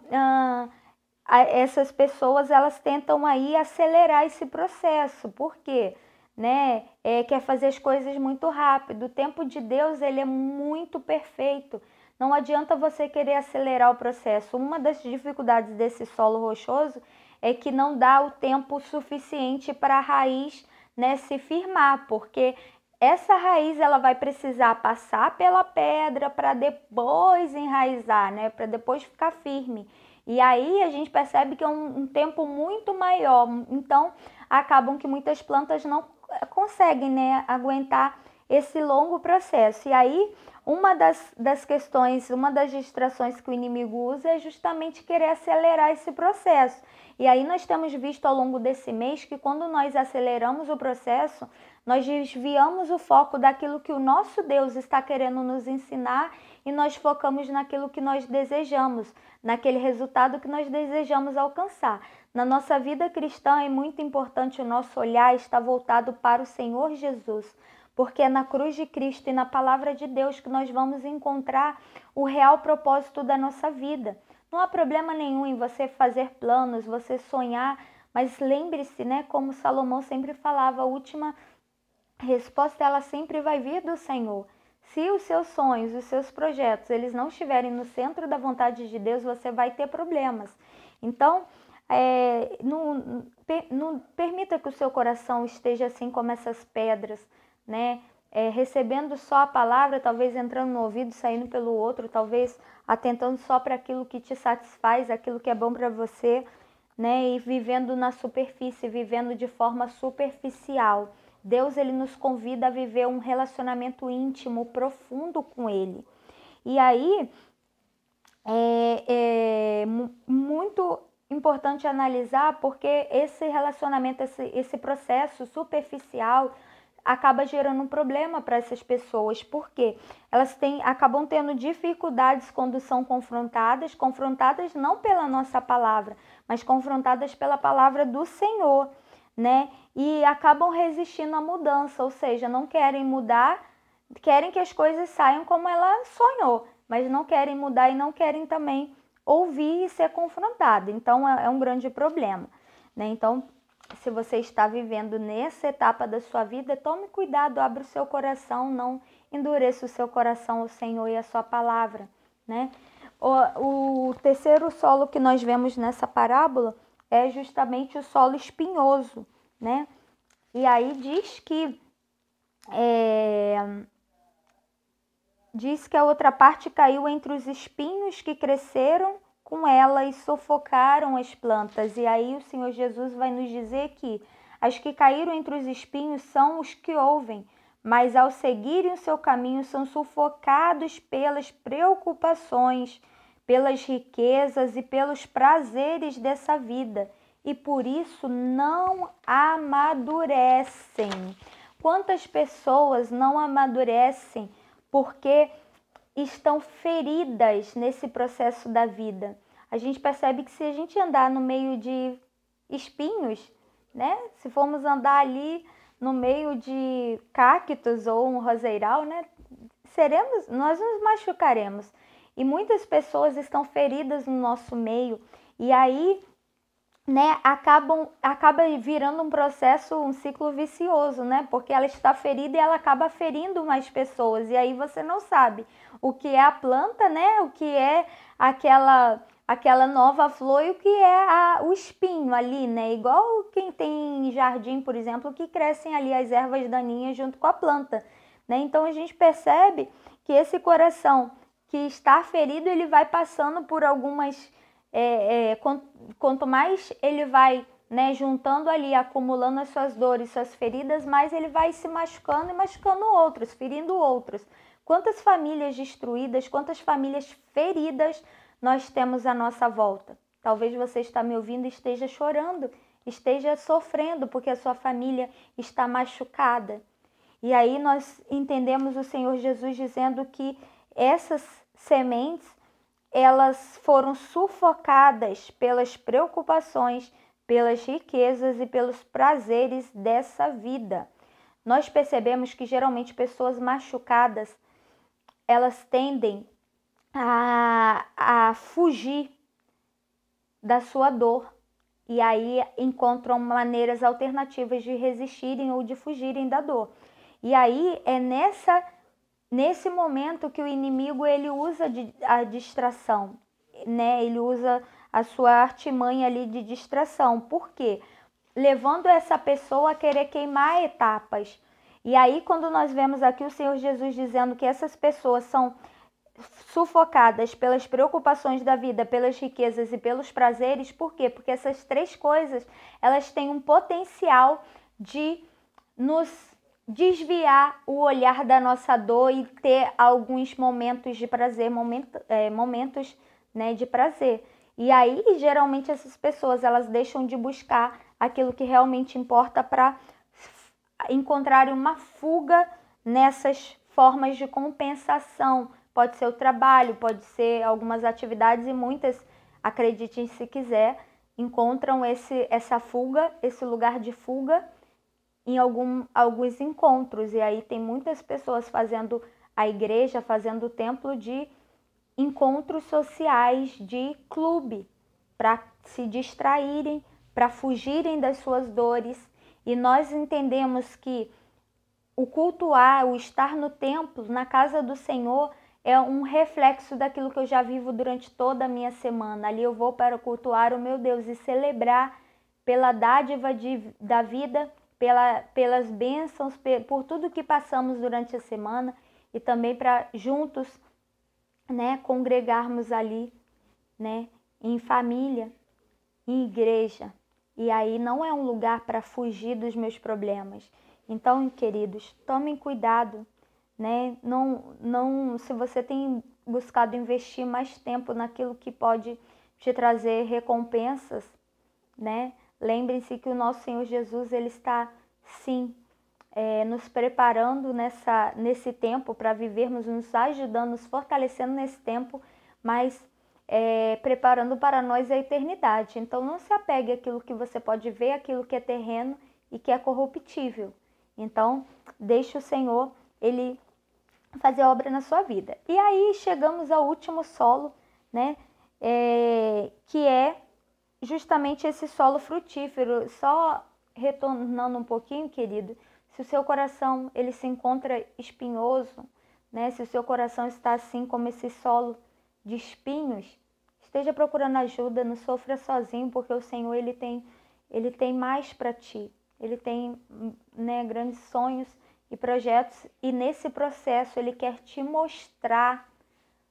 essas pessoas elas tentam aí acelerar esse processo. Por quê? Né? Quer fazer as coisas muito rápido. O tempo de Deus ele é muito perfeito. Não adianta você querer acelerar o processo. Uma das dificuldades desse solo rochoso é que não dá o tempo suficiente para a raiz, né, se firmar, porque essa raiz ela vai precisar passar pela pedra para depois enraizar, né, para depois ficar firme. E aí a gente percebe que é um tempo muito maior. Então acabam que muitas plantas não conseguem, né, aguentar esse longo processo. E aí uma das questões, uma das distrações que o inimigo usa é justamente querer acelerar esse processo. E aí nós temos visto ao longo desse mês que quando nós aceleramos o processo, nós desviamos o foco daquilo que o nosso Deus está querendo nos ensinar e nós focamos naquilo que nós desejamos, naquele resultado que nós desejamos alcançar. Na nossa vida cristã é muito importante o nosso olhar estar voltado para o Senhor Jesus, porque é na cruz de Cristo e na palavra de Deus que nós vamos encontrar o real propósito da nossa vida. Não há problema nenhum em você fazer planos, você sonhar, mas lembre-se, né, como Salomão sempre falava, a última resposta ela sempre vai vir do Senhor. Se os seus sonhos, os seus projetos, eles não estiverem no centro da vontade de Deus, você vai ter problemas. Então, não permita que o seu coração esteja assim como essas pedras, né? Recebendo só a palavra, talvez entrando no ouvido, saindo pelo outro, talvez atentando só para aquilo que te satisfaz, aquilo que é bom para você, né? E vivendo na superfície, vivendo de forma superficial. Deus ele nos convida a viver um relacionamento íntimo, profundo com Ele. E aí é muito importante analisar, porque esse relacionamento, esse processo superficial acaba gerando um problema para essas pessoas, porque elas acabam tendo dificuldades quando são confrontadas não pela nossa palavra, mas confrontadas pela palavra do Senhor, né? E acabam resistindo à mudança, ou seja, não querem mudar, querem que as coisas saiam como ela sonhou, mas não querem mudar e não querem também ouvir e ser confrontado. Então é um grande problema, né? Então, se você está vivendo nessa etapa da sua vida, tome cuidado, abra o seu coração, não endureça o seu coração ao Senhor e a sua palavra, né? O terceiro solo que nós vemos nessa parábola é justamente o solo espinhoso, né? E aí diz que a outra parte caiu entre os espinhos que cresceram com ela e sufocaram as plantas. E aí o Senhor Jesus vai nos dizer que as que caíram entre os espinhos são os que ouvem, mas ao seguirem o seu caminho são sufocados pelas preocupações, pelas riquezas e pelos prazeres dessa vida, e por isso não amadurecem. Quantas pessoas não amadurecem porque estão feridas nesse processo da vida? A gente percebe que se a gente andar no meio de espinhos, né? Se formos andar ali no meio de cactos ou um roseiral, né? Nós nos machucaremos. E muitas pessoas estão feridas no nosso meio. E aí, né, acaba virando um processo, um ciclo vicioso, né? Porque ela está ferida e ela acaba ferindo mais pessoas. E aí você não sabe o que é a planta, né? O que é aquela nova flor e o que é o espinho ali, né? Igual quem tem jardim, por exemplo, que crescem ali as ervas daninhas junto com a planta, né? Então a gente percebe que esse coração que está ferido, ele vai passando por algumas... quanto mais ele vai, né, juntando ali, acumulando as suas dores, suas feridas, mais ele vai se machucando e machucando outros, ferindo outros. Quantas famílias destruídas, quantas famílias feridas nós temos à nossa volta? Talvez você está me ouvindo e esteja chorando, esteja sofrendo porque a sua família está machucada. E aí nós entendemos o Senhor Jesus dizendo que essas sementes, elas foram sufocadas pelas preocupações, pelas riquezas e pelos prazeres dessa vida. Nós percebemos que geralmente pessoas machucadas, elas tendem a fugir da sua dor e aí encontram maneiras alternativas de resistirem ou de fugirem da dor. E aí é nesse momento que o inimigo ele usa a distração, né? Ele usa a sua artimanha ali de distração. Por quê? Levando essa pessoa a querer queimar etapas. E aí quando nós vemos aqui o Senhor Jesus dizendo que essas pessoas são sufocadas pelas preocupações da vida, pelas riquezas e pelos prazeres, por quê? Porque essas três coisas, elas têm um potencial de nos desviar o olhar da nossa dor e ter alguns momentos de prazer, momentos, né, de prazer. E aí, geralmente, essas pessoas, elas deixam de buscar aquilo que realmente importa para encontrarem uma fuga nessas formas de compensação. Pode ser o trabalho, pode ser algumas atividades e muitas, acreditem se quiser, encontram essa fuga, esse lugar de fuga em alguns encontros. E aí tem muitas pessoas fazendo a igreja, fazendo o templo de encontros sociais, de clube, para se distraírem, para fugirem das suas dores. E nós entendemos que o cultuar, o estar no templo, na casa do Senhor, é um reflexo daquilo que eu já vivo durante toda a minha semana. Ali eu vou para cultuar o meu Deus e celebrar pela dádiva da vida, pelas bênçãos, por tudo que passamos durante a semana e também para juntos, né, congregarmos ali, né, em família, em igreja. E aí não é um lugar para fugir dos meus problemas. Então, queridos, tomem cuidado, né? Se você tem buscado investir mais tempo naquilo que pode te trazer recompensas, né? Lembrem-se que o nosso Senhor Jesus, ele está, sim, nos preparando nesse tempo para vivermos, nos ajudando, nos fortalecendo nesse tempo, mas preparando para nós a eternidade. Então não se apegue àquilo que você pode ver, àquilo que é terreno e que é corruptível. Então deixe o Senhor, ele fazer obra na sua vida. E aí chegamos ao último solo, né? Que é justamente esse solo frutífero. Só retornando um pouquinho, querido, se o seu coração ele se encontra espinhoso, né? Se o seu coração está assim como esse solo de espinhos, esteja procurando ajuda, não sofra sozinho, porque o Senhor ele tem mais para ti. Ele tem, né, grandes sonhos e projetos, e nesse processo ele quer te mostrar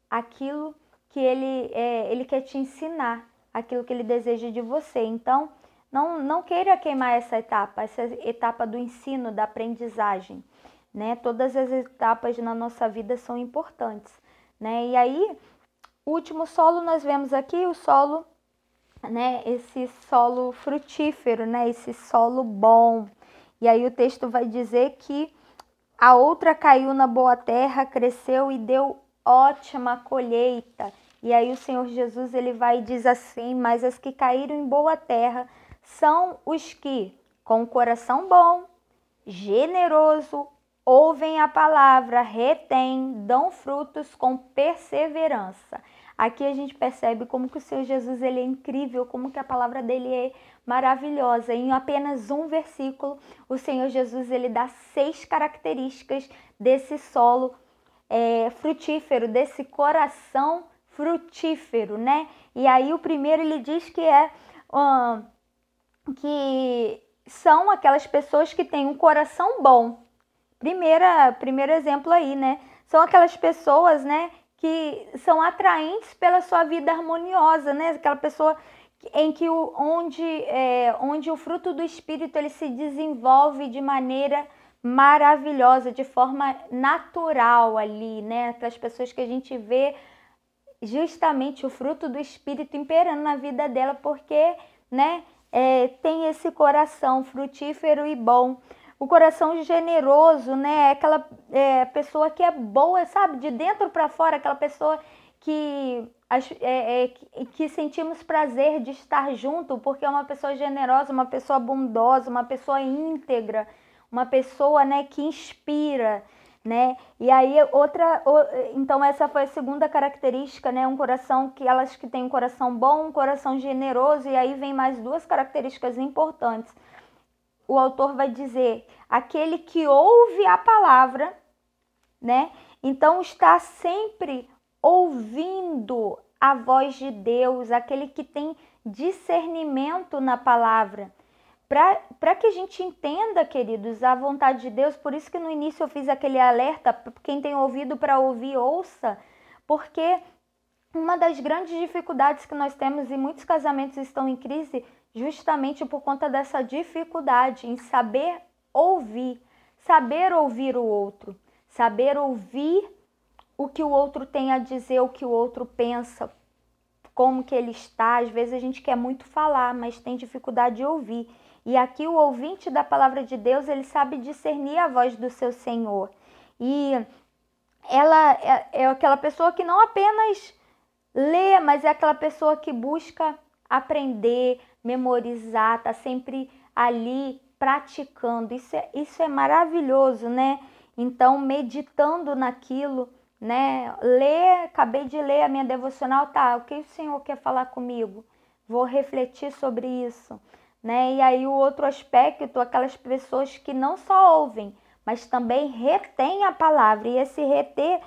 aquilo que ele quer te ensinar, aquilo que ele deseja de você. Então, não queira queimar essa etapa do ensino, da aprendizagem, né? Todas as etapas na nossa vida são importantes, né? E aí, o último solo nós vemos aqui, o solo, né? Esse solo frutífero, né? Esse solo bom. E aí o texto vai dizer que a outra caiu na boa terra, cresceu e deu ótima colheita. E aí o Senhor Jesus ele vai e diz assim: mas as que caíram em boa terra são os que, com o coração bom, generoso, ouvem a palavra, retêm, dão frutos com perseverança. Aqui a gente percebe como que o Senhor Jesus ele é incrível, como que a palavra dele é maravilhosa. Em apenas um versículo, o Senhor Jesus ele dá 6 características desse solo frutífero, desse coração frutífero, né? E aí o primeiro ele diz que são aquelas pessoas que têm um coração bom. Primeiro exemplo aí, né? São aquelas pessoas, né, que são atraentes pela sua vida harmoniosa, né? Aquela pessoa em que onde o fruto do Espírito ele se desenvolve de maneira maravilhosa, de forma natural ali, né? Aquelas pessoas que a gente vê justamente o fruto do Espírito imperando na vida dela, porque, né, tem esse coração frutífero e bom. O coração generoso, né? Aquela pessoa que é boa, sabe? De dentro para fora, aquela pessoa que sentimos prazer de estar junto, porque é uma pessoa generosa, uma pessoa bondosa, uma pessoa íntegra, uma pessoa, né, que inspira, né? E aí então essa foi a segunda característica, né? Elas que têm um coração bom, um coração generoso, e aí vem mais 2 características importantes. O autor vai dizer, aquele que ouve a palavra, né? Então está sempre ouvindo a voz de Deus, aquele que tem discernimento na palavra. Para que a gente entenda, queridos, a vontade de Deus, por isso que no início eu fiz aquele alerta, quem tem ouvido para ouvir, ouça, porque uma das grandes dificuldades que nós temos, e muitos casamentos estão em crise, justamente por conta dessa dificuldade em saber ouvir o outro, saber ouvir o que o outro tem a dizer, o que o outro pensa, como que ele está. Às vezes a gente quer muito falar, mas tem dificuldade de ouvir. E aqui o ouvinte da palavra de Deus, ele sabe discernir a voz do seu Senhor. E ela é aquela pessoa que não apenas lê, mas é aquela pessoa que busca aprender, memorizar, está sempre ali praticando. Isso é maravilhoso, né? Então, meditando naquilo, né? Acabei de ler a minha devocional, tá? O que o Senhor quer falar comigo? Vou refletir sobre isso, né? E aí o outro aspecto, aquelas pessoas que não só ouvem, mas também retêm a palavra. E esse reter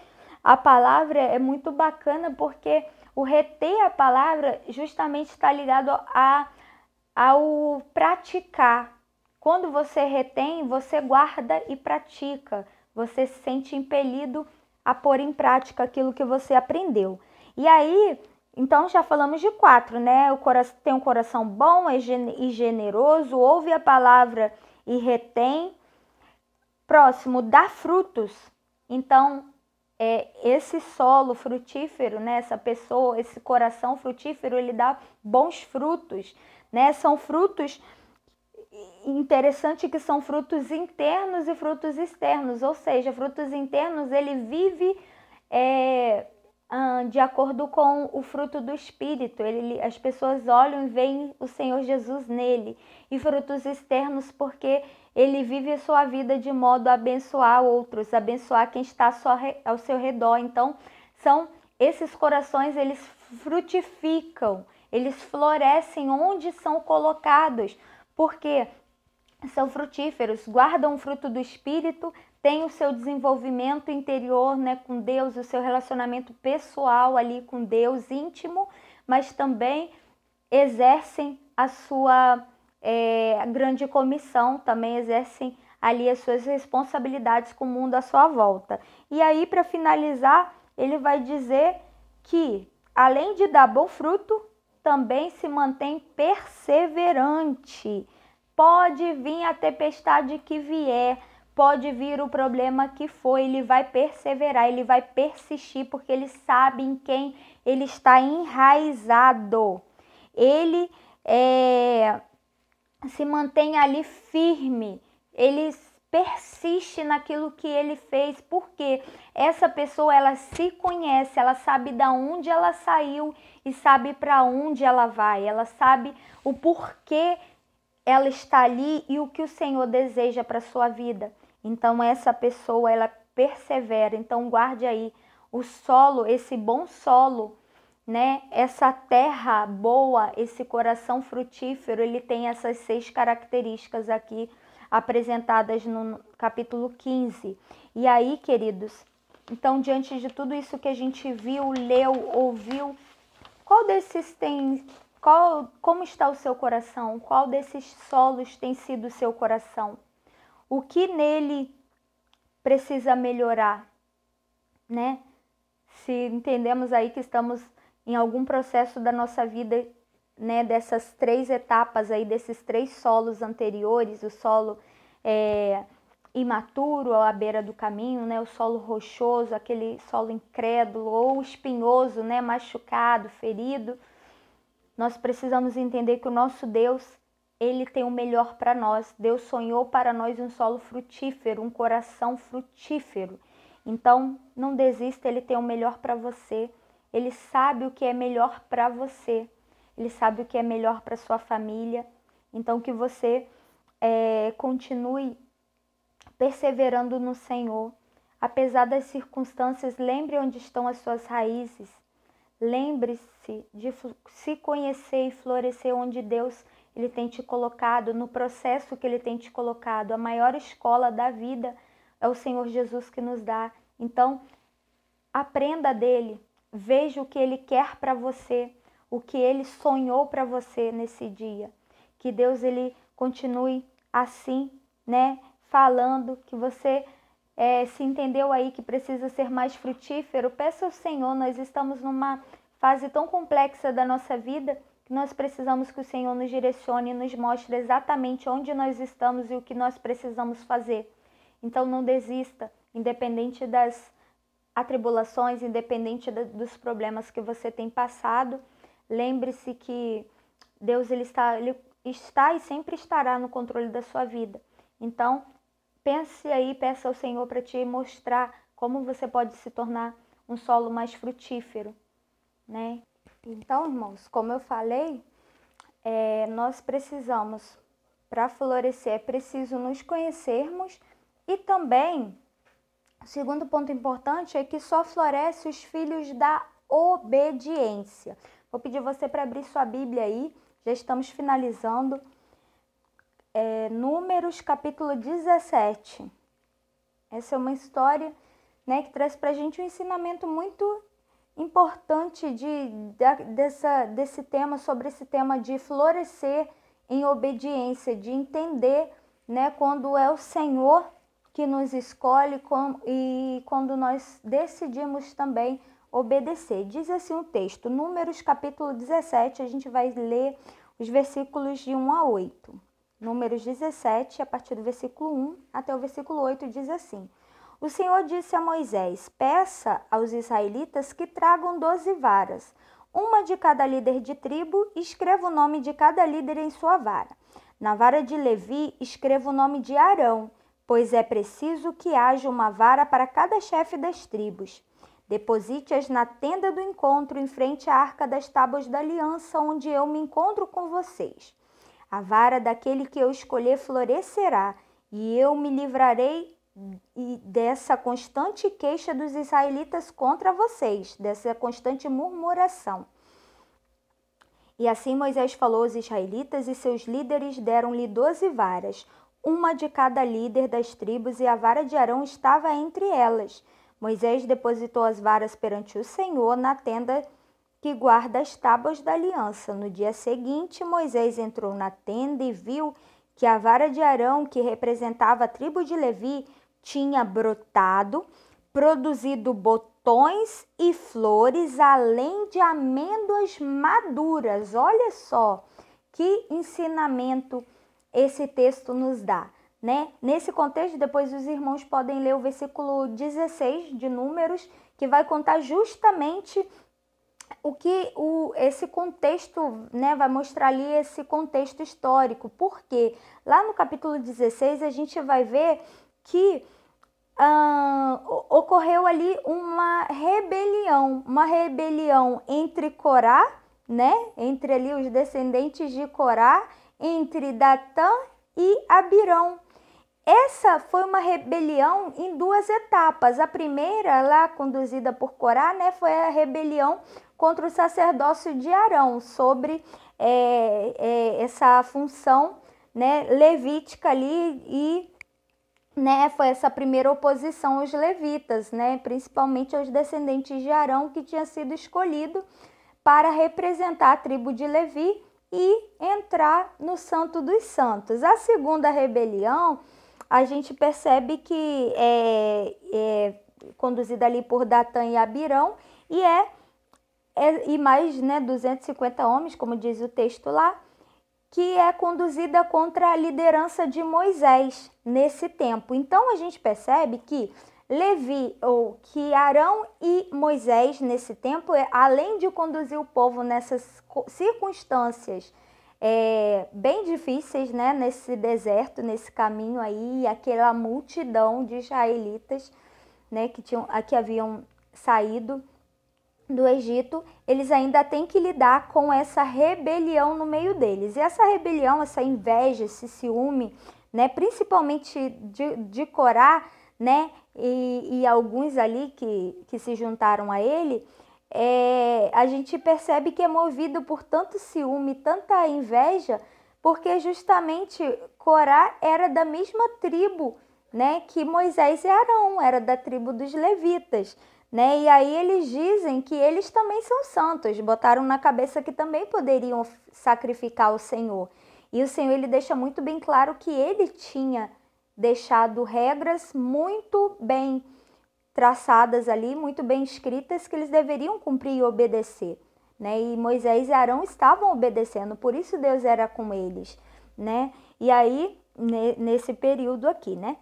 a palavra é muito bacana, porque o reter a palavra justamente está ligado ao praticar. Quando você retém, você guarda e pratica. Você se sente impelido a pôr em prática aquilo que você aprendeu. E aí, então já falamos de 4, né? Tem um coração bom e generoso, ouve a palavra e retém. Próximo, dá frutos. Então, esse solo frutífero, né, essa pessoa, esse coração frutífero, ele dá bons frutos, né? São frutos, interessante que são frutos internos e frutos externos, ou seja, frutos internos ele vive de acordo com o fruto do Espírito. As pessoas olham e veem o Senhor Jesus nele. E frutos externos porque ele vive a sua vida de modo a abençoar outros, abençoar quem está ao seu redor. Então, esses corações, eles frutificam, eles florescem onde são colocados, porque são frutíferos, guardam o fruto do Espírito, têm o seu desenvolvimento interior, né, com Deus, o seu relacionamento pessoal ali com Deus, íntimo, mas também exercem a sua grande comissão, também exercem ali as suas responsabilidades com o mundo à sua volta. E aí, para finalizar, ele vai dizer que, além de dar bom fruto, também se mantém perseverante. Pode vir a tempestade que vier, pode vir o problema que for, ele vai perseverar, ele vai persistir, porque ele sabe em quem ele está enraizado. Ele se mantém ali firme, ele persiste naquilo que ele fez, porque essa pessoa, ela se conhece, ela sabe de onde ela saiu e sabe para onde ela vai, ela sabe o porquê ela está ali e o que o Senhor deseja para a sua vida. Então essa pessoa, ela persevera. Então guarde aí o solo, esse bom solo, né? Essa terra boa, esse coração frutífero, ele tem essas 6 características aqui apresentadas no capítulo 15. E aí, queridos, então diante de tudo isso que a gente viu, leu, ouviu, como está o seu coração? Qual desses solos tem sido o seu coração? O que nele precisa melhorar, né? Se entendemos aí que estamos em algum processo da nossa vida, né, dessas 3 etapas aí, desses 3 solos anteriores, o solo imaturo à beira do caminho, né, o solo rochoso, aquele solo incrédulo ou espinhoso, né, machucado, ferido. Nós precisamos entender que o nosso Deus, ele tem o melhor para nós. Deus sonhou para nós um solo frutífero, um coração frutífero. Então, não desista, ele tem o melhor para você. Ele sabe o que é melhor para você. Ele sabe o que é melhor para sua família. Então, que você continue perseverando no Senhor. Apesar das circunstâncias, lembre onde estão as suas raízes. Lembre-se de se conhecer e florescer onde Deus ele tem te colocado, no processo que ele tem te colocado. A maior escola da vida é o Senhor Jesus que nos dá. Então, aprenda dele, veja o que ele quer para você, o que ele sonhou para você nesse dia. Que Deus ele continue assim, né, falando, que você se entendeu aí que precisa ser mais frutífero. Peça ao Senhor, nós estamos numa fase tão complexa da nossa vida que nós precisamos que o Senhor nos direcione e nos mostre exatamente onde nós estamos e o que nós precisamos fazer. Então não desista, independente das atribulações, independente dos problemas que você tem passado. Lembre-se que Deus ele está e sempre estará no controle da sua vida. Então, pense aí, peça ao Senhor para te mostrar como você pode se tornar um solo mais frutífero, né? Então, irmãos, como eu falei, nós precisamos, para florescer, é preciso nos conhecermos e também, o segundo ponto importante é que só floresce os filhos da obediência. Vou pedir você para abrir sua Bíblia aí, já estamos finalizando. Números capítulo 17. Essa é uma história, né, que traz para a gente um ensinamento muito importante desse tema, sobre esse tema de florescer em obediência, de entender, né, quando é o Senhor que nos escolhe e quando nós decidimos também obedecer. Diz assim o texto, Números capítulo 17, a gente vai ler os versículos de 1 a 8. Números 17, a partir do versículo 1 até o versículo 8, diz assim: O Senhor disse a Moisés: peça aos israelitas que tragam 12 varas, uma de cada líder de tribo, e escreva o nome de cada líder em sua vara. Na vara de Levi, escreva o nome de Arão, pois é preciso que haja uma vara para cada chefe das tribos. Deposite-as na tenda do encontro, em frente à arca das tábuas da aliança, onde eu me encontro com vocês. A vara daquele que eu escolher florescerá, e eu me livrarei dessa constante queixa dos israelitas contra vocês, dessa constante murmuração. E assim Moisés falou aos israelitas, e seus líderes deram-lhe 12 varas, uma de cada líder das tribos, e a vara de Arão estava entre elas. Moisés depositou as varas perante o Senhor na tenda que guarda as tábuas da aliança. No dia seguinte, Moisés entrou na tenda e viu que a vara de Arão, que representava a tribo de Levi, tinha brotado, produzido botões e flores, além de amêndoas maduras. Olha só que ensinamento esse texto nos dá, né? Nesse contexto, depois os irmãos podem ler o versículo 16 de Números, que vai contar justamente o que esse contexto, né, vai mostrar ali esse contexto histórico. Porque lá no capítulo 16 a gente vai ver que ocorreu ali uma rebelião entre Corá, né, entre ali os descendentes de Corá, entre Datã e Abirão. Essa foi uma rebelião em duas etapas. A primeira, lá conduzida por Corá, né, foi a rebelião contra o sacerdócio de Arão, sobre essa função, né, levítica ali, e né, foi essa primeira oposição aos levitas, né, principalmente aos descendentes de Arão, que tinha sido escolhido para representar a tribo de Levi e entrar no Santo dos Santos. A segunda rebelião, a gente percebe que é conduzida ali por Datã e Abirão, e mais, né, 250 homens, como diz o texto lá, que é conduzida contra a liderança de Moisés nesse tempo. Então a gente percebe que que Arão e Moisés nesse tempo, além de conduzir o povo nessas circunstâncias bem difíceis, né, nesse deserto, nesse caminho aí, aquela multidão de israelitas, né, que haviam saído do Egito, eles ainda têm que lidar com essa rebelião no meio deles. E essa rebelião, essa inveja, esse ciúme, né, principalmente de Corá, né, e alguns ali que se juntaram a ele, a gente percebe que é movido por tanto ciúme, tanta inveja, porque justamente Corá era da mesma tribo, né, que Moisés e Arão, era da tribo dos levitas, né? E aí eles dizem que eles também são santos, botaram na cabeça que também poderiam sacrificar o Senhor. E o Senhor, ele deixa muito bem claro que ele tinha deixado regras muito bem traçadas ali, muito bem escritas, que eles deveriam cumprir e obedecer, né? E Moisés e Arão estavam obedecendo, por isso Deus era com eles, né? E aí, nesse período aqui, né,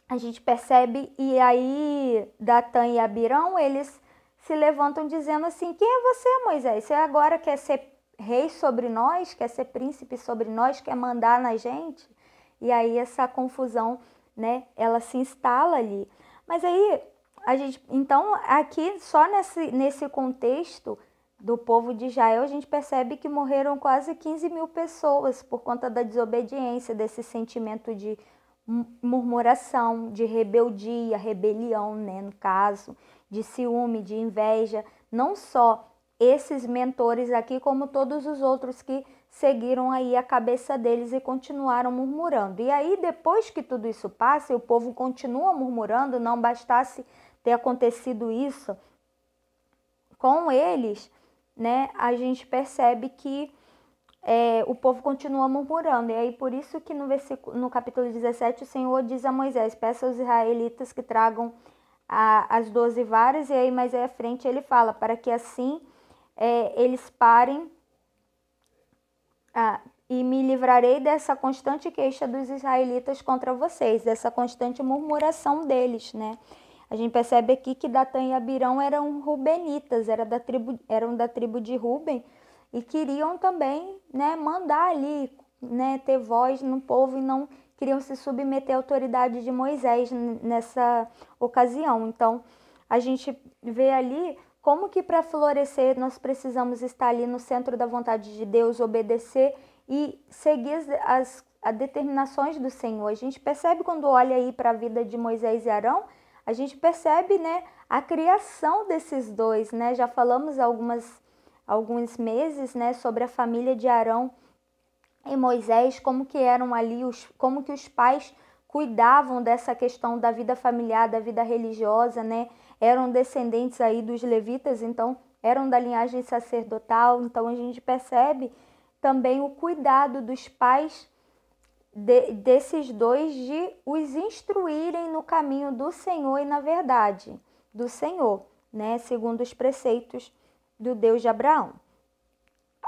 a gente percebe, e aí Datã e Abirão, eles se levantam dizendo assim: quem é você, Moisés? Você agora quer ser rei sobre nós, quer ser príncipe sobre nós, quer mandar na gente? E aí essa confusão, né, ela se instala ali. Mas aí, então, aqui, só nesse contexto do povo de Israel, a gente percebe que morreram quase 15 mil pessoas por conta da desobediência, desse sentimento de murmuração, de rebeldia, rebelião, né, no caso, de ciúme, de inveja. Não só esses mentores aqui, como todos os outros que seguiram aí a cabeça deles e continuaram murmurando. E aí, depois que tudo isso passa e o povo continua murmurando, não bastasse ter acontecido isso com eles, né, a gente percebe que o povo continua murmurando. E aí, por isso que no capítulo 17, o Senhor diz a Moisés: peça aos israelitas que tragam as 12 varas. E aí, mais à frente, ele fala: para que assim eles parem, e me livrarei dessa constante queixa dos israelitas contra vocês, dessa constante murmuração deles, né? A gente percebe aqui que Datã e Abirão eram rubenitas, eram da tribo de Ruben e queriam também, né, mandar ali, né, ter voz no povo e não queriam se submeter à autoridade de Moisés nessa ocasião. Então, a gente vê ali como que para florescer nós precisamos estar ali no centro da vontade de Deus, obedecer e seguir as determinações do Senhor. A gente percebe quando olha aí para a vida de Moisés e Arão, a gente percebe, né, a criação desses dois, né? Já falamos alguns meses, né, sobre a família de Arão e Moisés, como que eram ali, como que os pais cuidavam dessa questão da vida familiar, da vida religiosa, né? Eram descendentes aí dos levitas, então eram da linhagem sacerdotal. Então a gente percebe também o cuidado dos pais desses dois de os instruírem no caminho do Senhor e na verdade do Senhor, né? Segundo os preceitos do Deus de Abraão.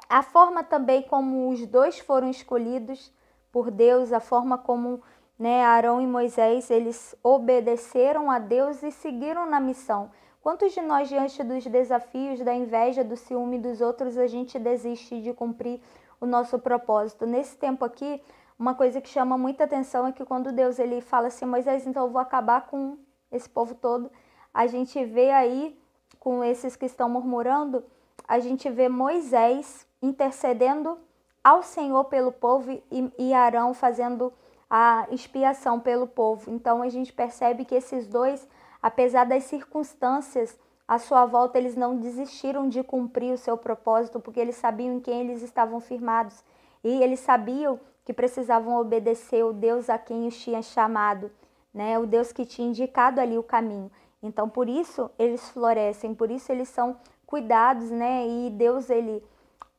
A forma também como os dois foram escolhidos por Deus, a forma como, né, Arão e Moisés, eles obedeceram a Deus e seguiram na missão. Quantos de nós, diante dos desafios, da inveja, do ciúme dos outros, a gente desiste de cumprir o nosso propósito? Nesse tempo aqui, uma coisa que chama muita atenção é que quando Deus ele fala assim, Moisés, então eu vou acabar com esse povo todo, a gente vê aí, com esses que estão murmurando, a gente vê Moisés intercedendo ao Senhor pelo povo e Arão fazendo a expiação pelo povo. Então a gente percebe que esses dois, apesar das circunstâncias à sua volta, eles não desistiram de cumprir o seu propósito, porque eles sabiam em quem eles estavam firmados. E eles sabiam que precisavam obedecer o Deus a quem os tinha chamado, né? O Deus que tinha indicado ali o caminho. Então por isso eles florescem, por isso eles são cuidados, né? E Deus ele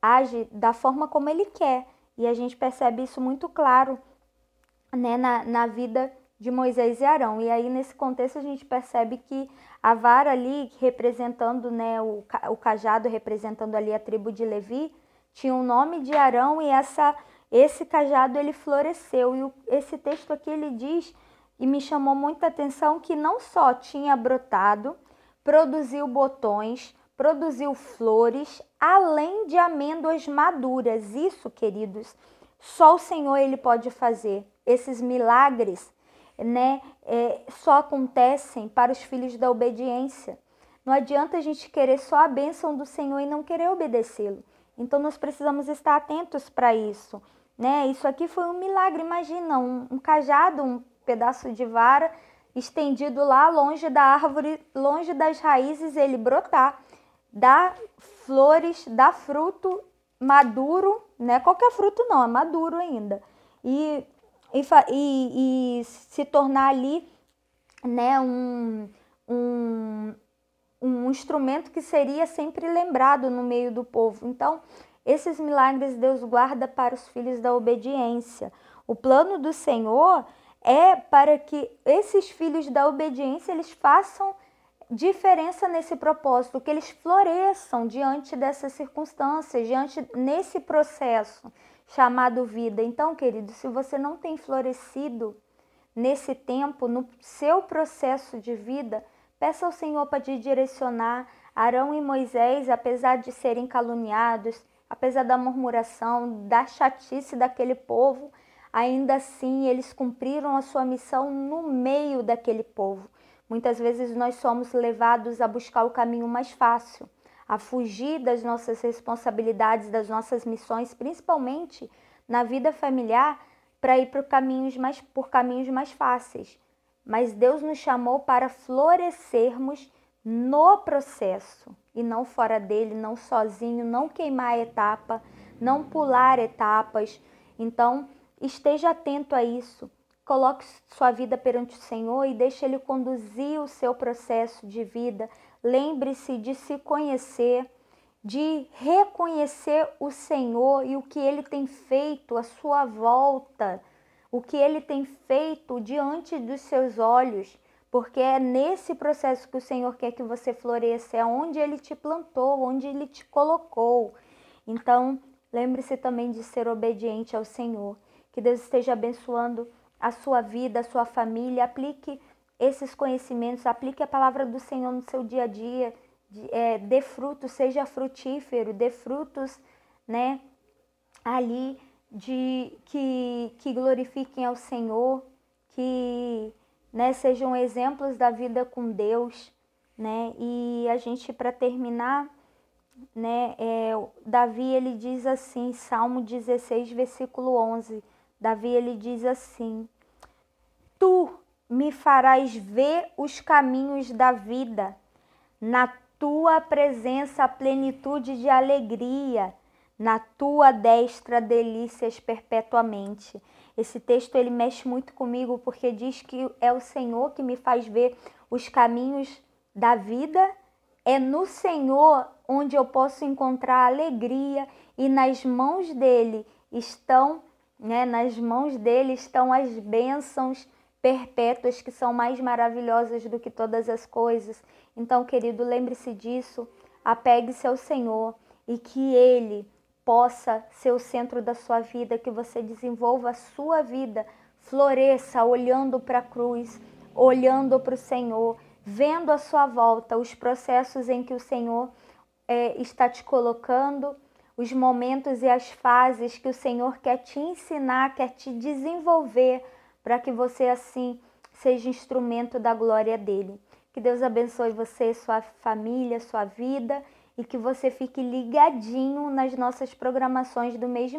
age da forma como ele quer. E a gente percebe isso muito claro, né, na vida de Moisés e Arão. E aí nesse contexto a gente percebe que a vara ali representando, né, o cajado representando ali a tribo de Levi, tinha o nome de Arão e esse cajado ele floresceu. E esse texto aqui ele diz, e me chamou muita atenção, que não só tinha brotado, produziu botões, produziu flores, além de amêndoas maduras. Isso, queridos, só o Senhor ele pode fazer. Esses milagres, né, só acontecem para os filhos da obediência. Não adianta a gente querer só a bênção do Senhor e não querer obedecê-lo. Então nós precisamos estar atentos para isso, né? Isso aqui foi um milagre. Imagina um cajado, um pedaço de vara estendido lá longe da árvore, longe das raízes, ele brotar, dá flores, dá fruto maduro, né? Qualquer fruto não, é maduro ainda. E se tornar ali, né, um instrumento que seria sempre lembrado no meio do povo. Então, esses milagres Deus guarda para os filhos da obediência. O plano do Senhor é para que esses filhos da obediência eles façam diferença nesse propósito, que eles floresçam diante dessas circunstâncias, nesse processo chamado vida. Então, querido, se você não tem florescido nesse tempo, no seu processo de vida, peça ao Senhor para te direcionar. Arão e Moisés, apesar de serem caluniados, apesar da murmuração, da chatice daquele povo, ainda assim eles cumpriram a sua missão no meio daquele povo. Muitas vezes nós somos levados a buscar o caminho mais fácil, a fugir das nossas responsabilidades, das nossas missões, principalmente na vida familiar, para ir por caminhos mais fáceis. Mas Deus nos chamou para florescermos no processo e não fora dele, não sozinho, não queimar a etapa, não pular etapas. Então, esteja atento a isso. Coloque sua vida perante o Senhor e deixe Ele conduzir o seu processo de vida. Lembre-se de se conhecer, de reconhecer o Senhor e o que Ele tem feito à sua volta, o que Ele tem feito diante dos seus olhos, porque é nesse processo que o Senhor quer que você floresça, é onde Ele te plantou, onde Ele te colocou. Então, Lembre-se também de ser obediente ao Senhor. Que Deus esteja abençoando a sua vida, a sua família. Aplique esses conhecimentos, aplique a palavra do Senhor no seu dia a dia. Dê frutos, seja frutífero, dê frutos, né, ali que glorifiquem ao Senhor, que, né, sejam exemplos da vida com Deus, né? E a gente, para terminar, né, Davi, ele diz assim, Salmo 16, versículo 11, Davi, ele diz assim: Tu me farás ver os caminhos da vida, na tua presença a plenitude de alegria, na tua destra delícias perpetuamente. Esse texto ele mexe muito comigo porque diz que é o Senhor que me faz ver os caminhos da vida. É no Senhor onde eu posso encontrar alegria e nas mãos dele estão, né, nas mãos dele estão as bênçãos perpétuas que são mais maravilhosas do que todas as coisas. Então, querido, lembre-se disso, apegue-se ao Senhor e que Ele possa ser o centro da sua vida, que você desenvolva a sua vida, floresça olhando para a cruz, olhando para o Senhor, vendo à sua volta os processos em que o Senhor está te colocando, os momentos e as fases que o Senhor quer te ensinar, quer te desenvolver, para que você assim seja instrumento da glória dele. Que Deus abençoe você, sua família, sua vida e que você fique ligadinho nas nossas programações do mês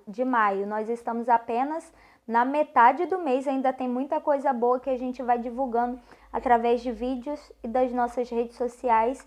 de maio. Nós estamos apenas na metade do mês, ainda tem muita coisa boa que a gente vai divulgando através de vídeos e das nossas redes sociais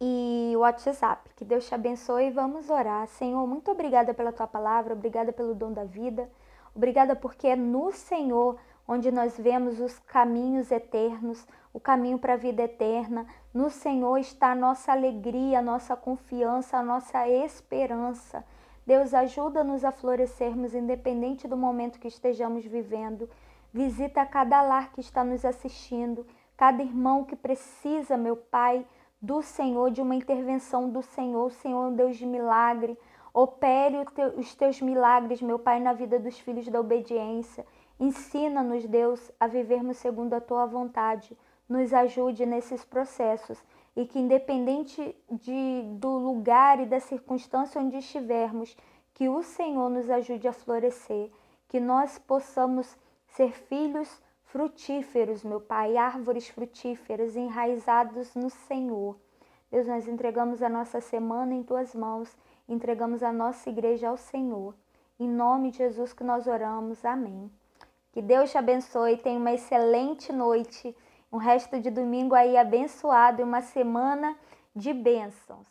e WhatsApp. Que Deus te abençoe e vamos orar. Senhor, muito obrigada pela tua palavra, obrigada pelo dom da vida, obrigada porque é no Senhor onde nós vemos os caminhos eternos, o caminho para a vida eterna. No Senhor está a nossa alegria, a nossa confiança, a nossa esperança. Deus, ajuda-nos a florescermos independente do momento que estejamos vivendo. Visita cada lar que está nos assistindo, cada irmão que precisa, meu Pai, do Senhor, de uma intervenção do Senhor. O Senhor é um Deus de milagre. Opere os teus milagres, meu Pai, na vida dos filhos da obediência. Ensina-nos, Deus, a vivermos segundo a tua vontade. Nos ajude nesses processos e que, independente do lugar e da circunstância onde estivermos, que o Senhor nos ajude a florescer, que nós possamos ser filhos frutíferos, meu Pai, árvores frutíferas, enraizados no Senhor. Deus, nós entregamos a nossa semana em tuas mãos, entregamos a nossa igreja ao Senhor. Em nome de Jesus que nós oramos. Amém. Que Deus te abençoe, tenha uma excelente noite, um resto de domingo aí abençoado e uma semana de bênçãos.